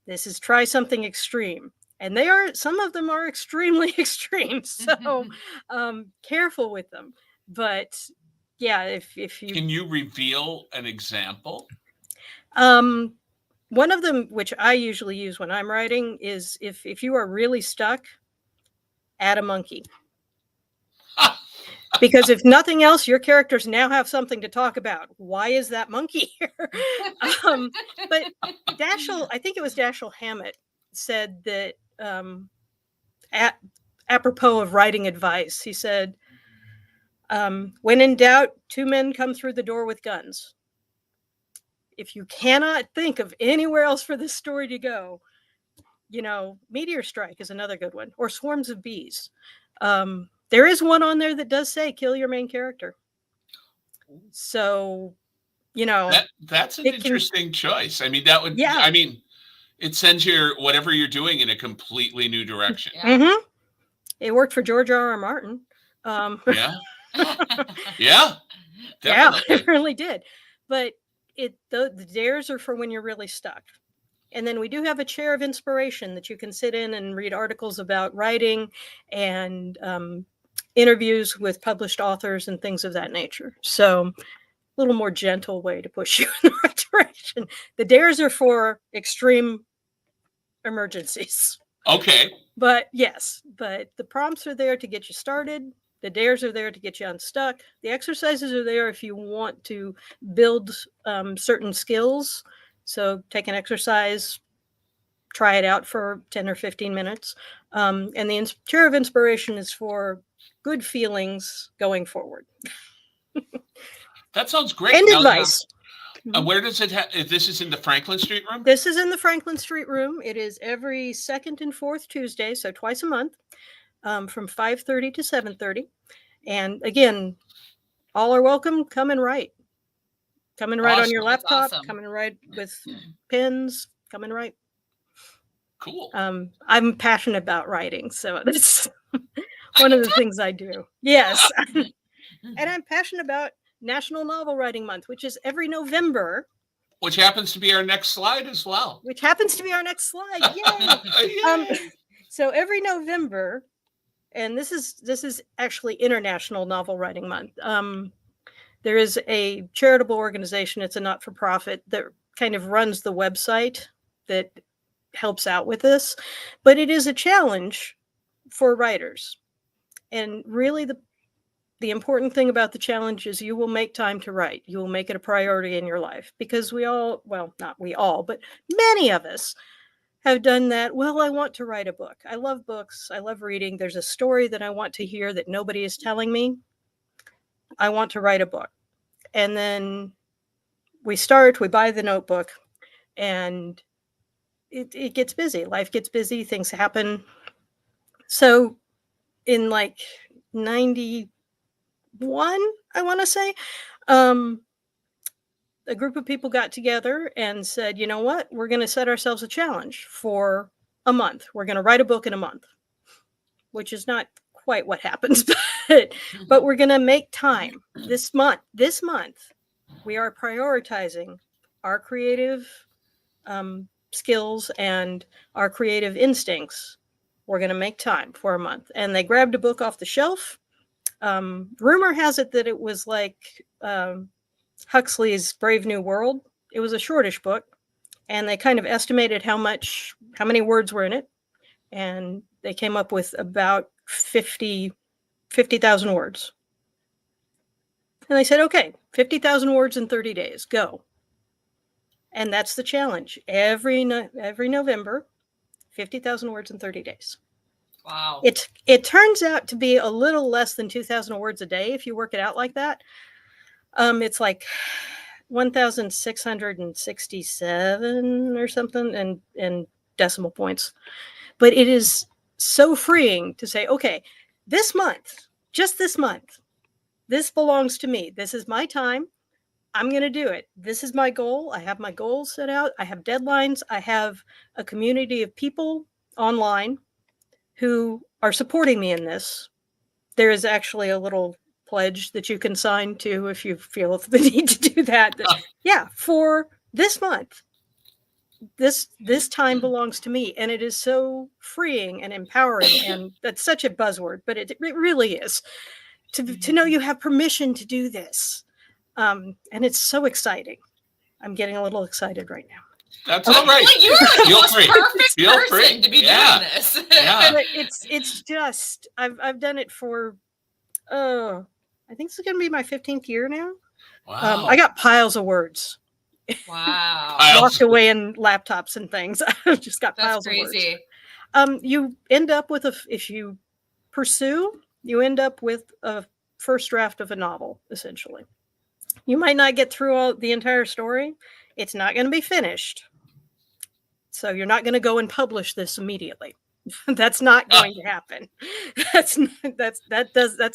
This is try something extreme. And some of them are extremely extreme. So careful with them. But yeah, if you Can you reveal an example? one of them, which I usually use when I'm writing, is if you are really stuck, add a monkey. Because if nothing else, your characters now have something to talk about. Why is that monkey here? But I think it was Dashiell Hammett, said that apropos of writing advice, he said, when in doubt, two men come through the door with guns. If you cannot think of anywhere else for this story to go, Meteor Strike is another good one, or Swarms of Bees. There is one on there that does say kill your main character. So, that's an it can- interesting choice. I mean, that would, Yeah. I mean, it sends whatever you're doing in a completely new direction. Yeah. Mhm. It worked for George R.R. Martin. Yeah. Yeah. Yeah, Definitely. it really did. But the dares are for when you're really stuck. And then we do have a chair of inspiration that you can sit in and read articles about writing, and interviews with published authors and things of that nature. So a little more gentle way to push you in the right direction. The dares are for extreme emergencies. Okay. But the prompts are there to get you started. The dares are there to get you unstuck. The exercises are there if you want to build certain skills. So take an exercise, try it out for 10 or 15 minutes. And the chair of inspiration is for good feelings going forward. That sounds great. And Now, advice. where does it this is in the Franklin Street room? This is in the Franklin Street room. It is every second and fourth Tuesday, so twice a month, from 5:30 to 7:30. And again, all are welcome. Come and write. Come and write on your Awesome. That's laptop. awesome. Come and write with pens. Come and write. Cool. I'm passionate about writing, so that's one of the things I do. Yes. And I'm passionate about National Novel Writing Month, which is every November. Which happens to be our next slide as well. Which happens to be our next slide. Yay! Yay. So every November, and this is actually International Novel Writing Month. There is a charitable organization. It's a not-for-profit that kind of runs the website that helps out with this, but it is a challenge for writers. And really, the important thing about the challenge is you will make time to write. You will make it a priority in your life, because we all, well, not we all, but many of us have done that. Well, I want to write a book. I love books. I love reading. There's a story that I want to hear that nobody is telling me. I want to write a book. And then we buy the notebook, and it gets busy. Life gets busy. Things happen. So in like 91, I want to say, a group of people got together and said, you know what, we're going to set ourselves a challenge for a month. We're going to write a book in a month, which is not quite what happens, but we're going to make time this month. This month, we are prioritizing our creative skills and our creative instincts. We're going to make time for a month. And they grabbed a book off the shelf. Rumor has it that it was like Huxley's Brave New World. It was a shortish book, and they kind of estimated how many words were in it, and they came up with about 50,000 words. And they said, okay, 50,000 words in 30 days, go. And that's the challenge. Every November, 50,000 words in 30 days. Wow. It turns out to be a little less than 2,000 words a day if you work it out like that. It's like 1,667 or something and decimal points. But it is so freeing to say, okay, this month, just this month, this belongs to me. This is my time. I'm going to do it. This is my goal. I have my goals set out. I have deadlines. I have a community of people online who are supporting me in this. There is actually a little pledge that you can sign to if you feel the need to do that. Yeah, for this month, this time belongs to me. And it is so freeing and empowering. And that's such a buzzword, but it really is to know you have permission to do this. And it's so exciting. I'm getting a little excited right now. That's all right. Well, you're the Feel most free. perfect Feel person free. to be Yeah. doing this. Yeah. But it's just I've done it for I think it's going to be my 15th year now. Wow. I got piles of words. Wow. Piles. Locked away in laptops and things. I've just got That's piles of crazy. words. You end up with if you pursue, you end up with a first draft of a novel, essentially. You might not get through the entire story. It's not going to be finished. So you're not going to go and publish this immediately. That's not going to happen. That's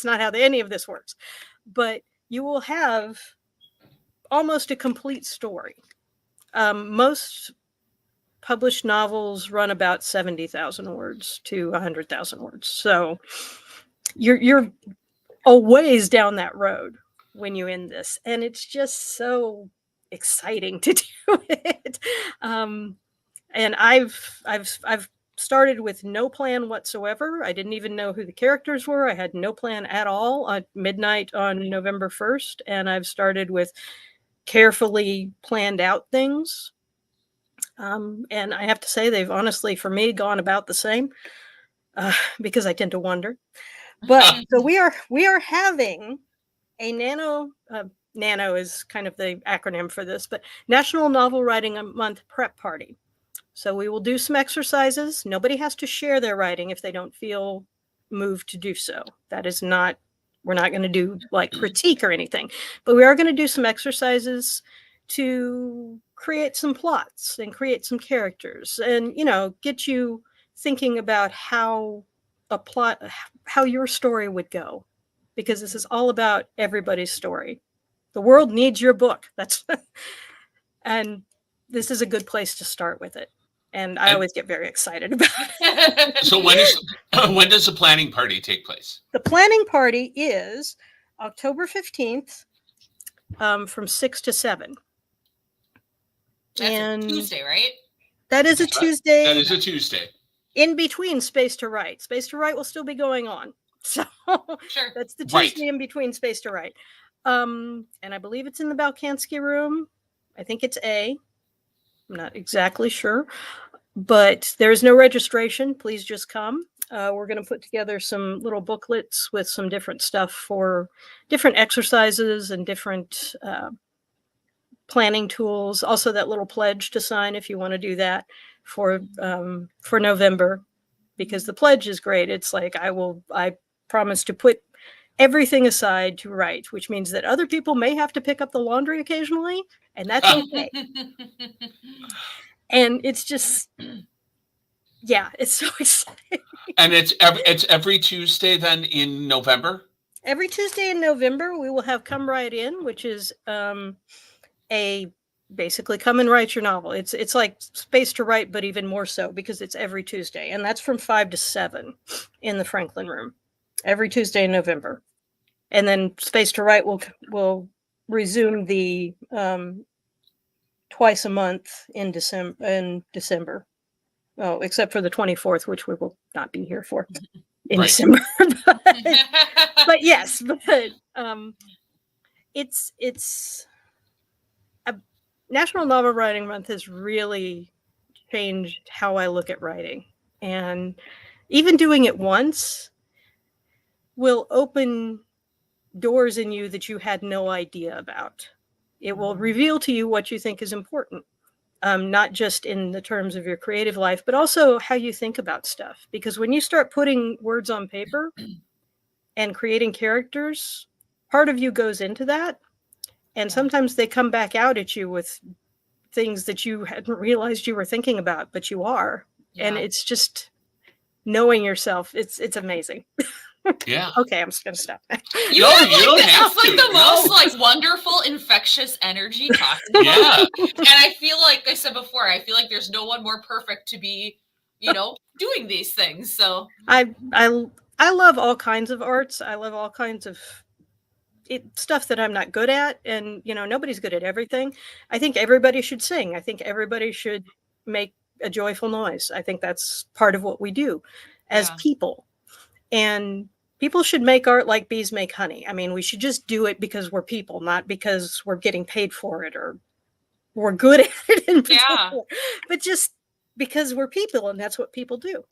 not how any of this works. But you will have almost a complete story. Most published novels run about 70,000 words to 100,000 words. So you're a ways down that road when you end this, and it's just so exciting to do it. And I've started with no plan whatsoever. I didn't even know who the characters were. I had no plan at all at midnight on November 1st, and I've started with carefully planned out things. And I have to say, they've honestly, for me, gone about the same because I tend to wonder. But so we are having a nano is kind of the acronym for this, but National Novel Writing Month prep party. So we will do some exercises. Nobody has to share their writing if they don't feel moved to do so. That is not, we're not going to do like critique or anything, but we are going to do some exercises to create some plots and create some characters and, get you thinking about how your story would go, because this is all about everybody's story. The world needs your book. And this is a good place to start with it. And I always get very excited about it. So when does the planning party take place? The planning party is October 15th from 6 to 7. That's and a Tuesday, right? That is a Tuesday. That is a Tuesday. In between Space to Write. Space to Write will still be going on. So Sure. That's the Tuesday in between Space to Write. And I believe it's in the Balkansky room. I think it's A. I'm not exactly sure. But there's no registration. Please just come. We're going to put together some little booklets with some different stuff for different exercises and different planning tools. Also, that little pledge to sign if you want to do that for November, because the pledge is great. It's like I promise to put everything aside to write, which means that other people may have to pick up the laundry occasionally, and that's okay. And it's just, yeah, it's so exciting. And it's every Tuesday then in November? Every Tuesday in November, we will have Come Write In, which is basically come and write your novel. It's like Space to Write, but even more so because it's every Tuesday. And that's from 5 to 7 in the Franklin Room, every Tuesday in November. And then Space to Write will resume the twice a month in December. Oh, except for the 24th, which we will not be here for in December. But yes, but it's National Novel Writing Month has really changed how I look at writing. And even doing it once will open doors in you that you had no idea about. It will reveal to you what you think is important, not just in the terms of your creative life, but also how you think about stuff. Because when you start putting words on paper and creating characters, part of you goes into that. And sometimes they come back out at you with things that you hadn't realized you were thinking about, but you are. Yeah. And it's just knowing yourself. It's amazing. Yeah. Okay, I'm just gonna stop. You don't have to. Like the most like wonderful, infectious energy talking about. Yeah. And I feel like I said before, I feel like there's no one more perfect to be, doing these things. So I love all kinds of arts. I love all kinds of stuff that I'm not good at, and nobody's good at everything. I think everybody should sing. I think everybody should make a joyful noise. I think that's part of what we do as people. And people should make art like bees make honey. I mean, we should just do it because we're people, not because we're getting paid for it or we're good at it in particular, but just because we're people and that's what people do.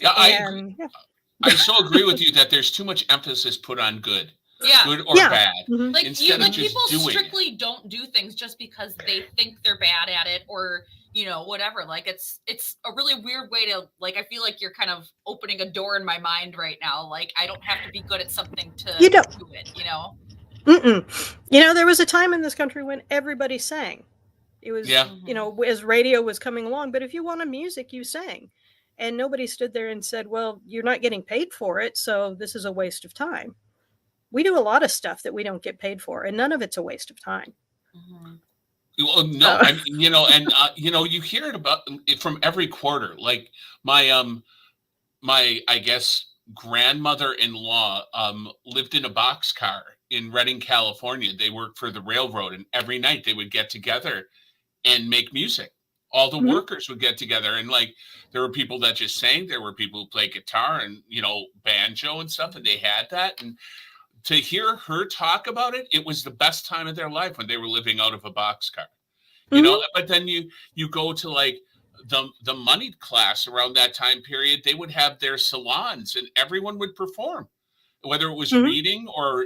Yeah, I so agree with you that there's too much emphasis put on good. Yeah. Good or bad. Mm-hmm. Like people strictly don't do things just because they think they're bad at it or whatever. Like it's a really weird way to I feel like you're kind of opening a door in my mind right now. Like I don't have to be good at something to do it, There was a time in this country when everybody sang. It was, as radio was coming along, but if you wanted music, you sang. And nobody stood there and said, well, you're not getting paid for it, so this is a waste of time. We do a lot of stuff that we don't get paid for, and none of it's a waste of time. Mm-hmm. Well, no, I mean, you hear it about from every quarter. Like my I guess grandmother-in-law lived in a boxcar in Redding, California. They worked for the railroad, and every night they would get together and make music. All the workers would get together, and there were people that just sang. There were people who played guitar and banjo and stuff, and they had that. And to hear her talk about it, it was the best time of their life when they were living out of a boxcar. But then you go to the moneyed class around that time period, they would have their salons and everyone would perform, whether it was reading or,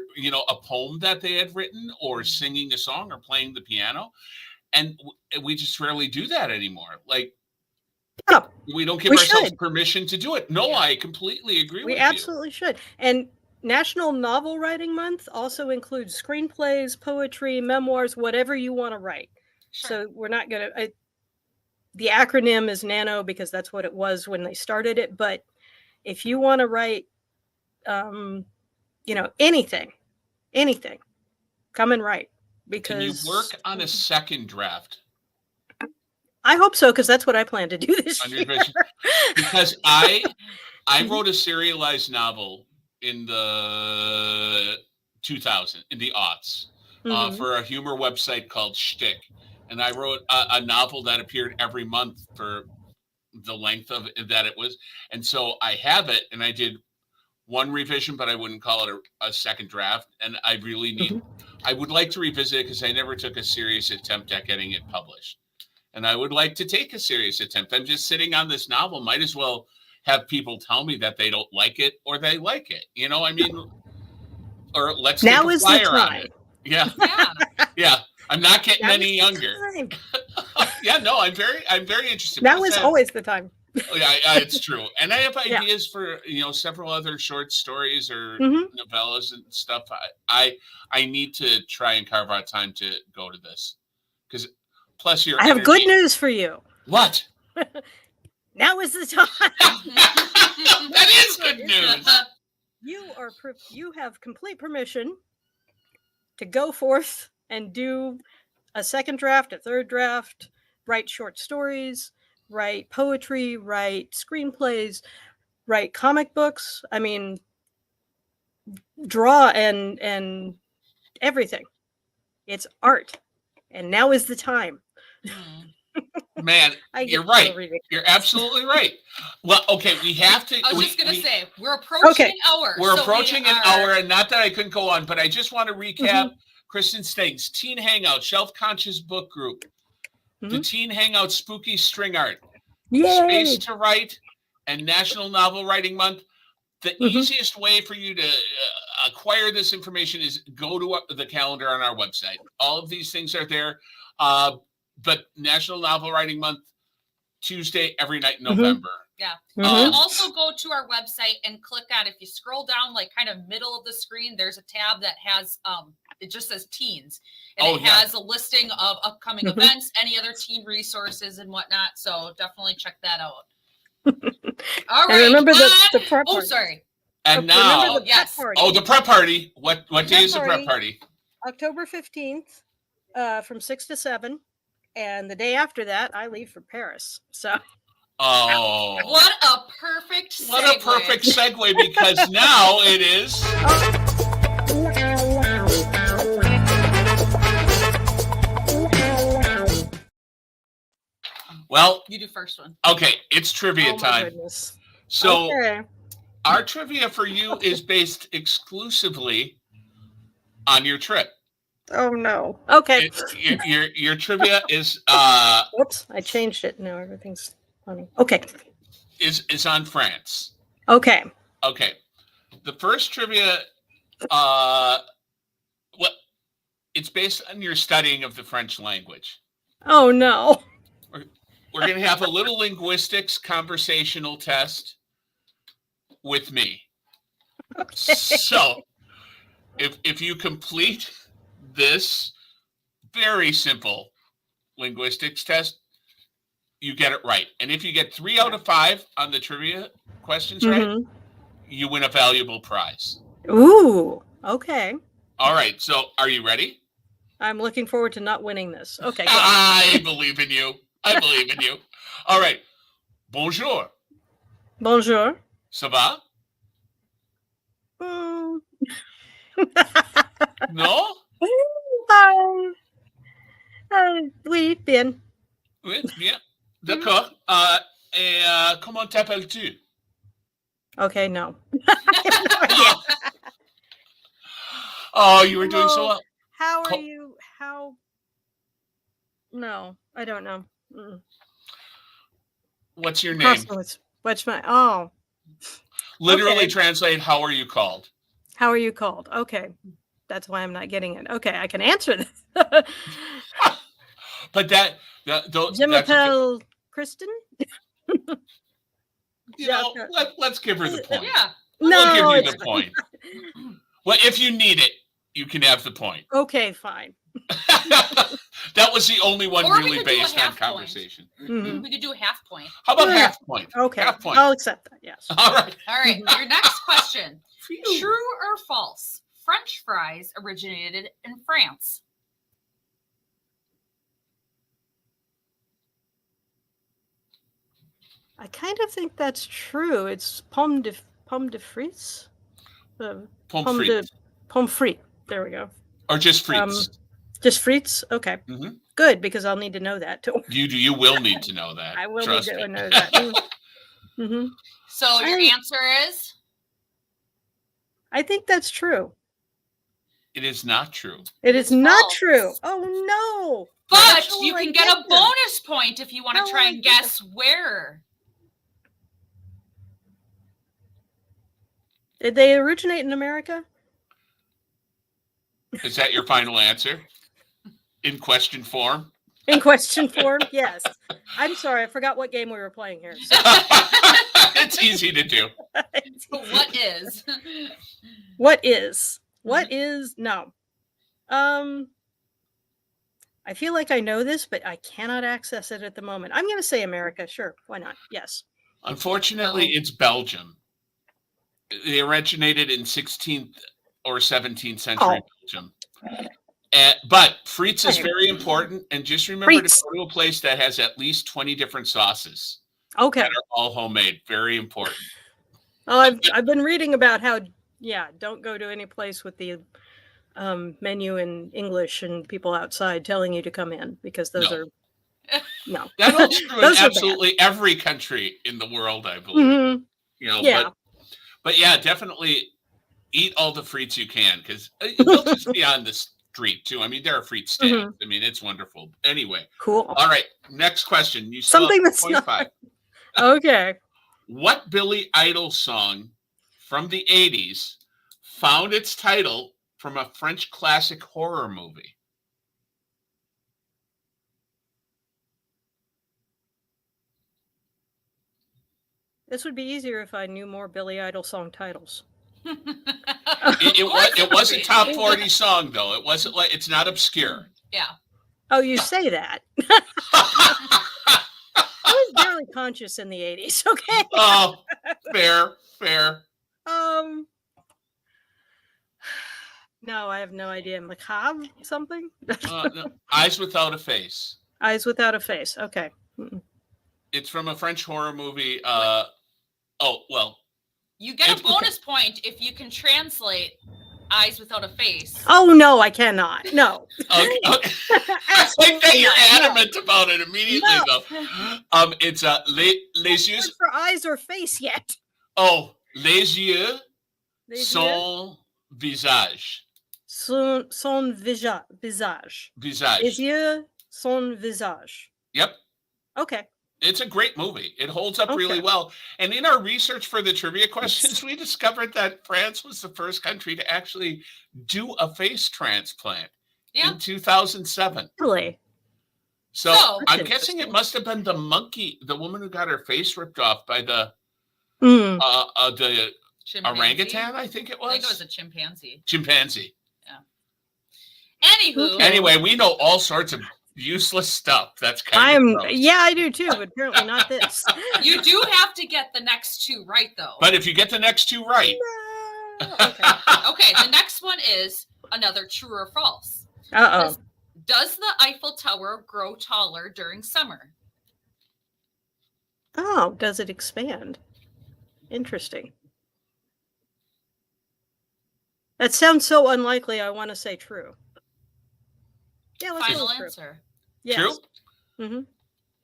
a poem that they had written or singing a song or playing the piano. And we just rarely do that anymore. We don't give ourselves permission to do it. No, I completely agree with you. We absolutely should. And National Novel Writing Month also includes screenplays, poetry, memoirs, whatever you want to write. Sure. So we're not going to, the acronym is NaNo because that's what it was when they started it. But if you want to write, anything, come and write. Because can you work on a second draft? I hope so, because that's what I plan to do this year. Because I wrote a serialized novel in the 2000s, in the aughts, for a humor website called Shtick. And I wrote a novel that appeared every month for the length of it that it was. And so I have it, and I did one revision, but I wouldn't call it a second draft. And I really need, I would like to revisit it because I never took a serious attempt at getting it published. And I would like to take a serious attempt. I'm just sitting on this novel, might as well have people tell me that they don't like it or they like it. You know, I mean, or let's Now take a is the flyer on time. it. Yeah, Yeah. yeah. I'm not getting Now any is the younger. time. Yeah, no, I'm very interested. Now Plus is I have- always the time. Oh, yeah, it's true. And I have Yeah. ideas for several other short stories or Mhm. novellas and stuff. I need to try and carve out time to go to this because plus your I have good energy- news for you. What? Now is the time. That is good news. You have complete permission to go forth and do a second draft, a third draft, write short stories, write poetry, write screenplays, write comic books. I mean, draw and everything. It's art. And now is the time. Man, I get you're so right. ridiculous. You're absolutely right. Well, okay, we have to. I was we- just gonna we- say we're approaching Okay. an hour. We're so approaching we an are- hour, and not that I couldn't go on, but I just want to recap Kristen's things: Teen Hangout, Shelf Conscious Book Group, the Mhm. Teen Hangout Spooky String Art, Yay! Space to Write, and National Novel Writing Month. The Mhm. easiest way for you to acquire this information is go to the calendar on our website. All of these things are there. But National Novel Writing Month, Tuesday every night in Mhm. November. Yeah. Mhm. You can also go to our website and click on, if you scroll down like kind of middle of the screen, there's a tab that has it just says teens, and Oh, it yeah. has a listing of upcoming Mhm. events, any other teen resources and whatnot. So definitely check that out. All right. And remember the on- prep Oh, party. sorry. And Remember now, the prep yes. party. oh, the prep party. What day Prep is the prep party? October 15th, from 6 to 7. And the day after that, I leave for Paris. So Oh, What a perfect segue. what a perfect segue because now it is. Well, You do first one. okay, it's trivia oh my time. goodness. So Okay. our trivia for you is based exclusively on your trip. Oh no. Okay. Your trivia is Whoops, I changed it. Now everything's funny. Okay. on France. Okay. Okay. The first trivia well, it's based on your studying of the French language. Oh no. We're going to have a little linguistics conversational test with me. Okay. So, if you complete this very simple linguistics test, you get it right. And if you get 3 out of 5 on the trivia questions right, Mhm. you win a valuable prize. Ooh. Okay. All right. So, are you ready? I'm looking forward to not winning this. Okay. Go. I believe in you. I believe in you. All right. Bonjour. Bonjour. Ça va? Mm. No? Oui, bien. Oui, bien. D'accord. Et comment t'appelles-tu? Okay, no. Oh, you were doing so No. well. How are Co- you? How? No, I don't know. Mm. What's your name? Crossroads. What's my? Oh, Literally okay. translate, how are you called? how are you called? Okay, that's why I'm not getting it. Okay, I can answer this. But Je that's okay. m'appelle Kristen. You know, let's give her the point. Yeah. We'll give No, you it's the point. Well, if you need it, you can have the point. okay. Fine. That was the only one Or we really could do a based on half point. conversation. Mhm. We could do a half point. How about Yeah. half point? Okay, Half point. I'll accept that. Yes. All right. All right. Your next question. Phew. True or false? French fries originated in France. I kind of think that's true. It's pomme de frites. Pommes Pomme frites. frites. There we go. Or just frites. Just frites. Okay. Mhm. Good, because I'll need to know that too. You will need to know that. I will Trust need to me. know that. Mm-hmm. So your answer is? I think that's true. It is not true. It is not false. true. Oh no! But How you will I can get get a this? bonus point if you want How to will try I and get guess where. Did they originate in America? Is that your final answer? In question form? In question form, yes. I'm sorry, I forgot what game we were playing here. So. It's easy to do. What is? What is? What is? No. I feel like I know this, but I cannot access it at the moment. I'm going to say America. Sure, why not? Yes. Unfortunately, it's Belgium. They originated in 16th or 17th century Belgium. But frites is very important, and just remember to go to a place that has at least 20 different sauces. Okay. That are all homemade. Very important. Oh, I've been reading about how, don't go to any place with the menu in English and people outside telling you to come in, because those are no. That holds true in absolutely every country in the world, I believe. Mm-hmm. You know, but yeah, definitely eat all the frites you can, because they'll just be on the street too. I mean, there are frite stands. Mm-hmm. I mean, it's wonderful. Anyway, cool. All right, next question. You something that's 25. Okay. What Billy Idol song from the 80s found its title from a French classic horror movie? This would be easier if I knew more Billy Idol song titles. It was a top 40 song, though. It wasn't like, it's not obscure. Yeah. Oh, you say that. I was barely conscious in the 80s. Okay. Oh, fair. No, I have no idea. Macabre something? No. Eyes Without a Face. Eyes Without a Face. Okay. It's from a French horror movie. You get a bonus point if you can translate Eyes Without a Face. Oh, no, I cannot. No. Okay. I think that you're adamant about it immediately, though. It's les yeux. For eyes or face yet. Oh, les yeux, son visage. Son visage. Les yeux, son visage. Yep. Okay. It's a great movie. It holds up really well. And in our research for the trivia questions, we discovered that France was the first country to actually do a face transplant in 2007. Really? So I'm guessing it must have been the woman who got her face ripped off by the orangutan, I think it was. I think it was a chimpanzee. Chimpanzee. Yeah. Anywho. Anyway, we know all sorts of useless stuff. That's kind of gross. Yeah, I do too, but apparently not this. You do have to get the next two right, though. But if you get the next two right. No. Okay, the next one is another true or false. Uh-oh. Does the Eiffel Tower grow taller during summer? Oh, does it expand? Interesting. That sounds so unlikely, I want to say true. Yeah, let's Final true. Answer. Yes. True? Mm-hmm.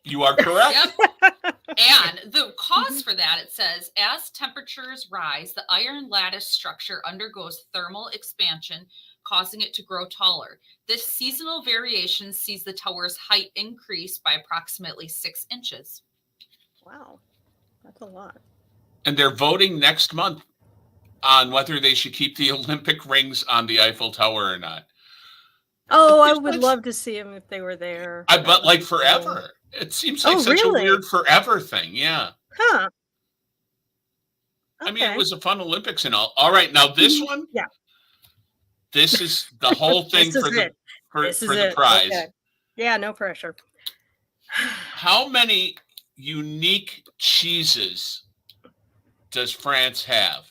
You are correct. Yep. And the cause for that, it says, as temperatures rise, the iron lattice structure undergoes thermal expansion, causing it to grow taller. This seasonal variation sees the tower's height increase by approximately 6 inches. Wow, that's a lot. And they're voting next month on whether they should keep the Olympic rings on the Eiffel Tower or not. Oh, I would love to see them if they were there. But like forever. It seems like such a weird forever thing. Yeah. Huh. Okay. I mean, it was a fun Olympics and all. All right. Now this one. Yeah. This is the whole thing for the prize. Okay. Yeah, no pressure. How many unique cheeses does France have?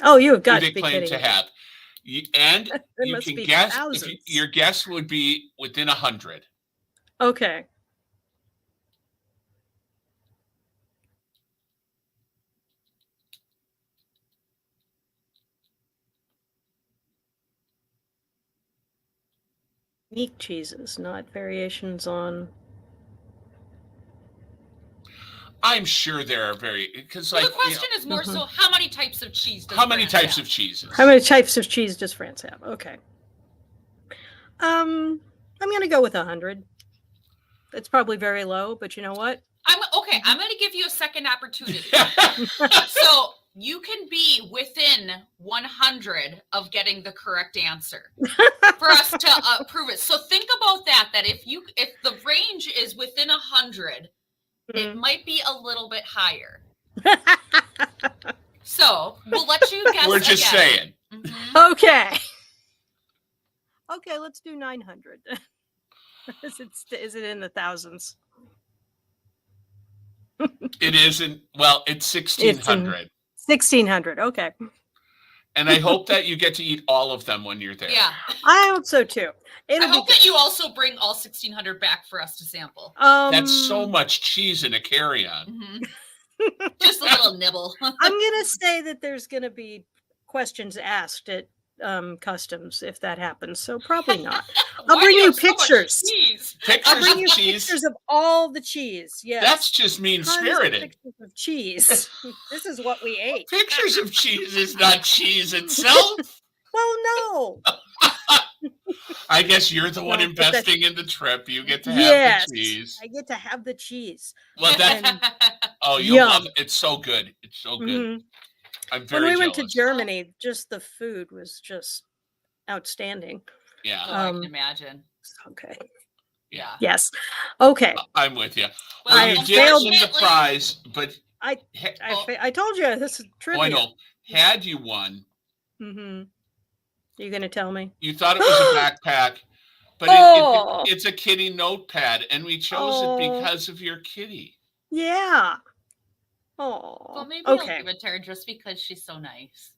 Oh, you have got to be claimed to have. You can guess. Your guess would be within 100. Okay. Unique cheeses, not variations on. I'm sure there are because the question is more so how many types of cheese does How many types of cheeses? How many types of cheese does France have? Okay. I'm gonna go with 100. It's probably very low, but you know what? I'm going to give you a second opportunity. So you can be within 100 of getting the correct answer for us to prove it. So think about that. That if the range is within 100, it might be a little bit higher. So we'll let you guess. We're just saying. Mm-hmm. Okay. Okay, let's do 900. Is it in the thousands? It isn't. Well, it's 1,600. 1,600. Okay. And I hope that you get to eat all of them when you're there. Yeah. I hope so too. I hope that you also bring all 1,600 back for us to sample. That's so much cheese in a carry-on. Mm-hmm. Just a little nibble. I'm gonna say that there's gonna be questions asked at customs if that happens. So probably not. I'll bring you pictures. I'll bring you pictures of all the cheese. Yes. That's just mean-spirited. Pictures of cheese. This is what we ate. Pictures of cheese is not cheese itself. Well, no. I guess you're the one investing in the trip. You get to have yes, the cheese. I get to have the cheese. Well, oh, you love it. It's so good. It's so good. Mm-hmm. I'm very When we jealous. went to Germany, just the food was just outstanding. Yeah. I can imagine. Okay. Yeah. Yes. Okay. I'm with you. Well, you did win the prize, but I told you this is trivia. Oh, I know. Had you won, you gonna tell me? You thought it was a backpack, but it's a kitty notepad, and we chose it because of your kitty. Yeah. Oh. Well, maybe I'll give it to her just because she's so nice.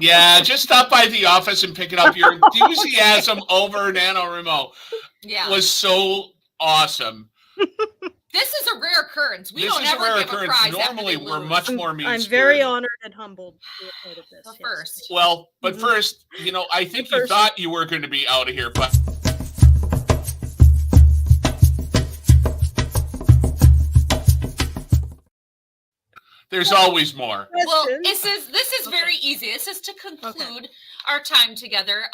Yeah, just stop by the office and pick it up. Your enthusiasm over NaNoWriMo was so awesome. This is a rare occurrence. We don't ever give a prize. Normally, we're much more mean-spirited. I'm very honored and humbled to be a part of this. But first. Well, but first, I think you thought you were going to be out of here, but there's always more. Well, this is very easy. This is to conclude our time together.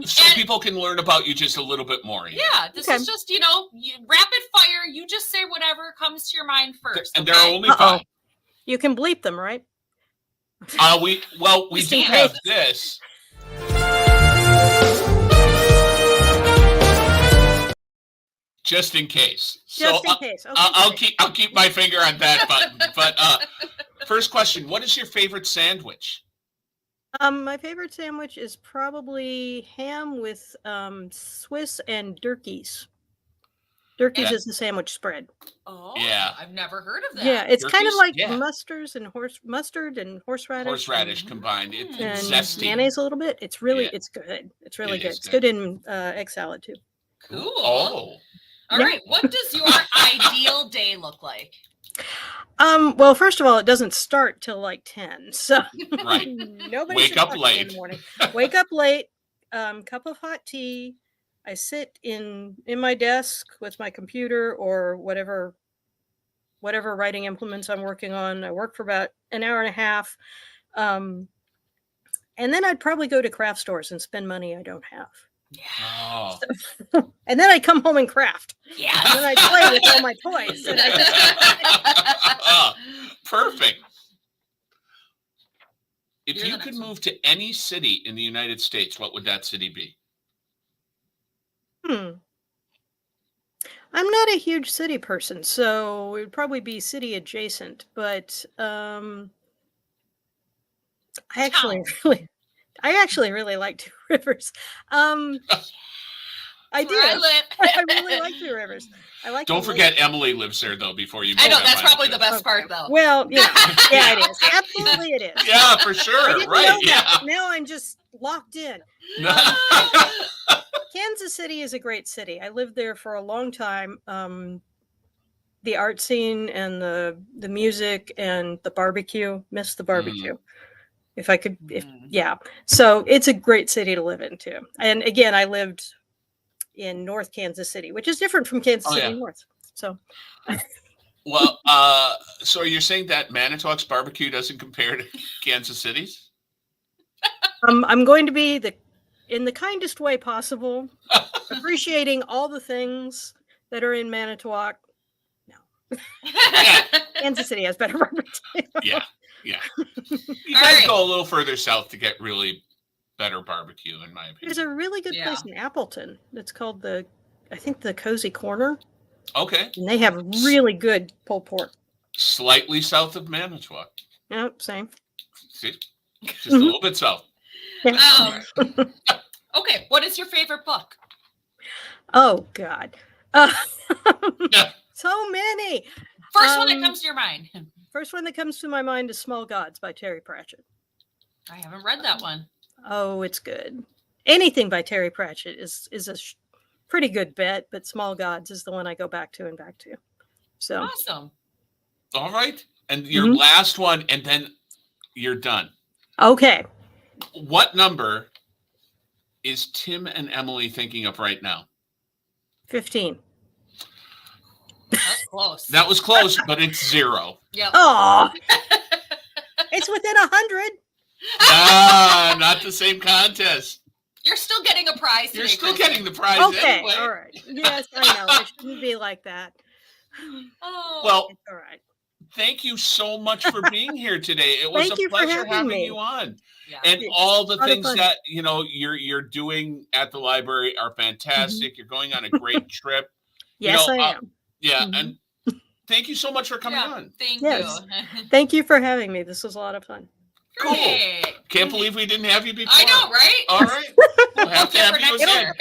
So people can learn about you just a little bit more. Yeah, this is just, rapid fire. You just say whatever comes to your mind first. And there are only 5. You can bleep them, right? We do have this. Just in case. Just in case. Okay, I'll keep my finger on that button. But first question: what is your favorite sandwich? My favorite sandwich is probably ham with Swiss and Durkees. Durkees is the sandwich spread. Oh, yeah. I've never heard of that. Yeah, it's kind of like mustard and horseradish. Horseradish combined. It's and zesty. Mayonnaise a little bit. It's really it's good. It's really good. It's good in egg salad too. Cool. Oh. All right. What does your ideal day look like? Well, first of all, it doesn't start till like 10. So right. Nobody wake up late in the morning. Wake up late. Cup of hot tea. I sit in my desk with my computer or whatever writing implements I'm working on. I work for about an hour and a half. And then I'd probably go to craft stores and spend money I don't have. Yeah. Oh. So, and then I'd come home and craft. Yeah. And then I'd play with all my toys. And perfect. If you could move to any city in the United States, what would that city be? I'm not a huge city person, so it would probably be city adjacent, but I actually really like Two Rivers. I do. I really like Two Rivers. I like. Don't forget Emily lives there though. Before you. I know that's probably the best part though. Well, yeah, it is. Absolutely, it is. Yeah, for sure. Right. Yeah. Now I'm just locked in. Kansas City is a great city. I lived there for a long time. The art scene and the music and the barbecue. Miss the barbecue. If I could, So it's a great city to live in too. And again, I lived in North Kansas City, which is different from Kansas City North. So. Well, so you're saying that Manitowoc's barbecue doesn't compare to Kansas City's? I'm going to be in the kindest way possible, appreciating all the things that are in Manitowoc. No. Kansas City has better barbecue. Yeah. Yeah. You All guys right. go a little further south to get really better barbecue, in my There's opinion. a really good Yeah. place in Appleton. It's called I think the Cozy Corner, Okay. and they have really good pulled pork. Slightly south of Manitowoc. Yep, same. See? Just a little bit south. Yeah. Okay, what is your favorite book? Oh God. Uh, Yeah. so many. First one that comes to your mind. First one that comes to my mind is Small Gods by Terry Pratchett. I haven't read that one. Oh, it's good. Anything by Terry Pratchett is a pretty good bet, but Small Gods is the one I go back to and back to. So Awesome. All right. And your Mhm. last one, and then you're done. okay. What number is Tim and Emily thinking of right now? 15. That's close. That was close, but it's 0. Yep. Oh, it's within 100. Not the same contest. You're still getting a prize. You're today, still Kristen. getting the prize Okay, anyway. all right. Yes, I know. It shouldn't be like that. Oh. Well, It's all right. thank you so much for being here today. It was Thank a you for pleasure having having me. you on. yeah. And It's all the a lot of things fun. that you're doing at the library are fantastic. You're going on a great trip. Yes, know, I am. Yeah, Mhm. and thank you so much for coming Yeah, on. Thank Yes. you. Thank you for having me. This was a lot of fun. Cool. Great. Can't believe we didn't have you before. I know, right? All right. We'll have to have For you next again.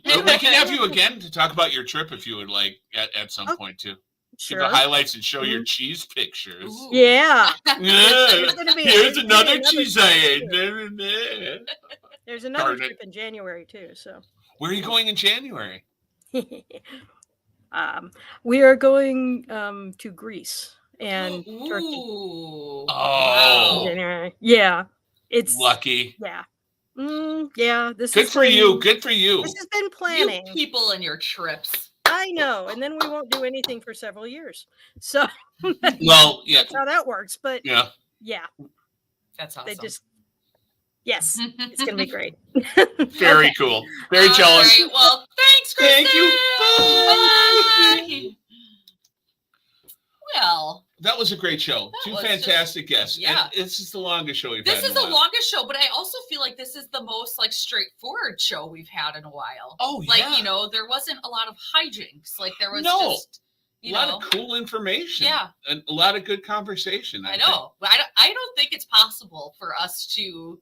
year. We can have you again to talk about your trip if you would like at some Okay. point too. Sure. Give the highlights and show your Mhm. cheese pictures. Ooh. Yeah. Yeah. There's gonna be- Here's there's gonna be another another cheese trip, I ate. too. There's another Darn it. trip in January too. So Where are you going in January? we are going to Greece and Turkey. Ooh. Oh. in Wow. January. Yeah. It's Lucky. yeah. Yeah. This Good has for been- you. Good for you. This has been You planning. people and your trips. I know, and then we won't do anything for several years. So Well, yeah. that's how that works. But Yeah. yeah, That's awesome. they just yes, it's gonna be great. Very Okay. cool. Very All jealous. right, well, thanks, Kristen. Thank you. Bye. Well, That was a great show. That Two was fantastic guests. yeah. And this is the longest show we've this had. is in the a while. longest show, but I also feel like this is the most like straightforward show we've had in a while. Oh, Like, yeah. you know, there wasn't a lot of hijinks. Like there was No. just, A you lot know, of cool information. Yeah. And a lot of good conversation. I think. know. But I don't think it's possible for us to.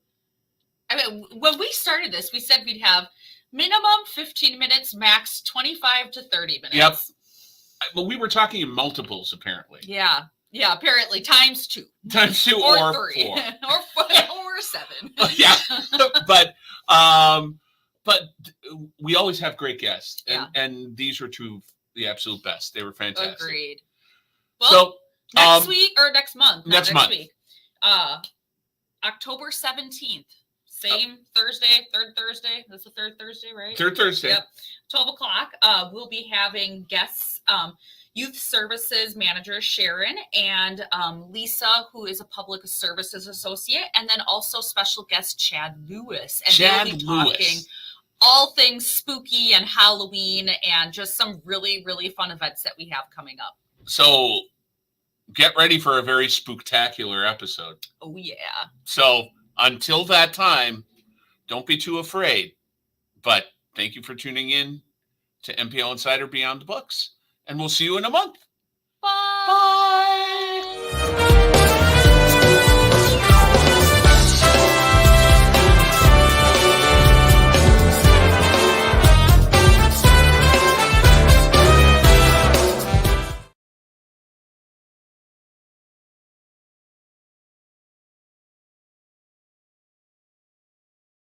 I mean, when we started this, we said we'd have minimum 15 minutes, max 25 to 30 minutes. Yep. But we were talking in multiples, apparently. Yeah. Yeah. Apparently, times 2 Times 2 or or 3 4. or 7. Yeah. but we always have great guests. And these were two of the absolute best. They were fantastic. Agreed. Well, So next week or next month. not next month. week. October 17th. Same Thursday, third Thursday. That's the third Thursday, right? third Thursday. Yep. 12 o'clock. We'll be having guests, Youth Services Manager Sharon and Lisa, who is a Public Services Associate, and then also special guest Chad Lewis. And Chad they'll be Lewis. talking all things spooky and Halloween and just some really, really fun events that we have coming up. So get ready for a very spooktacular episode. Oh, yeah. So until that time, don't be too afraid. But thank you for tuning in to MPL Insider Beyond the Books. And we'll see you in a month.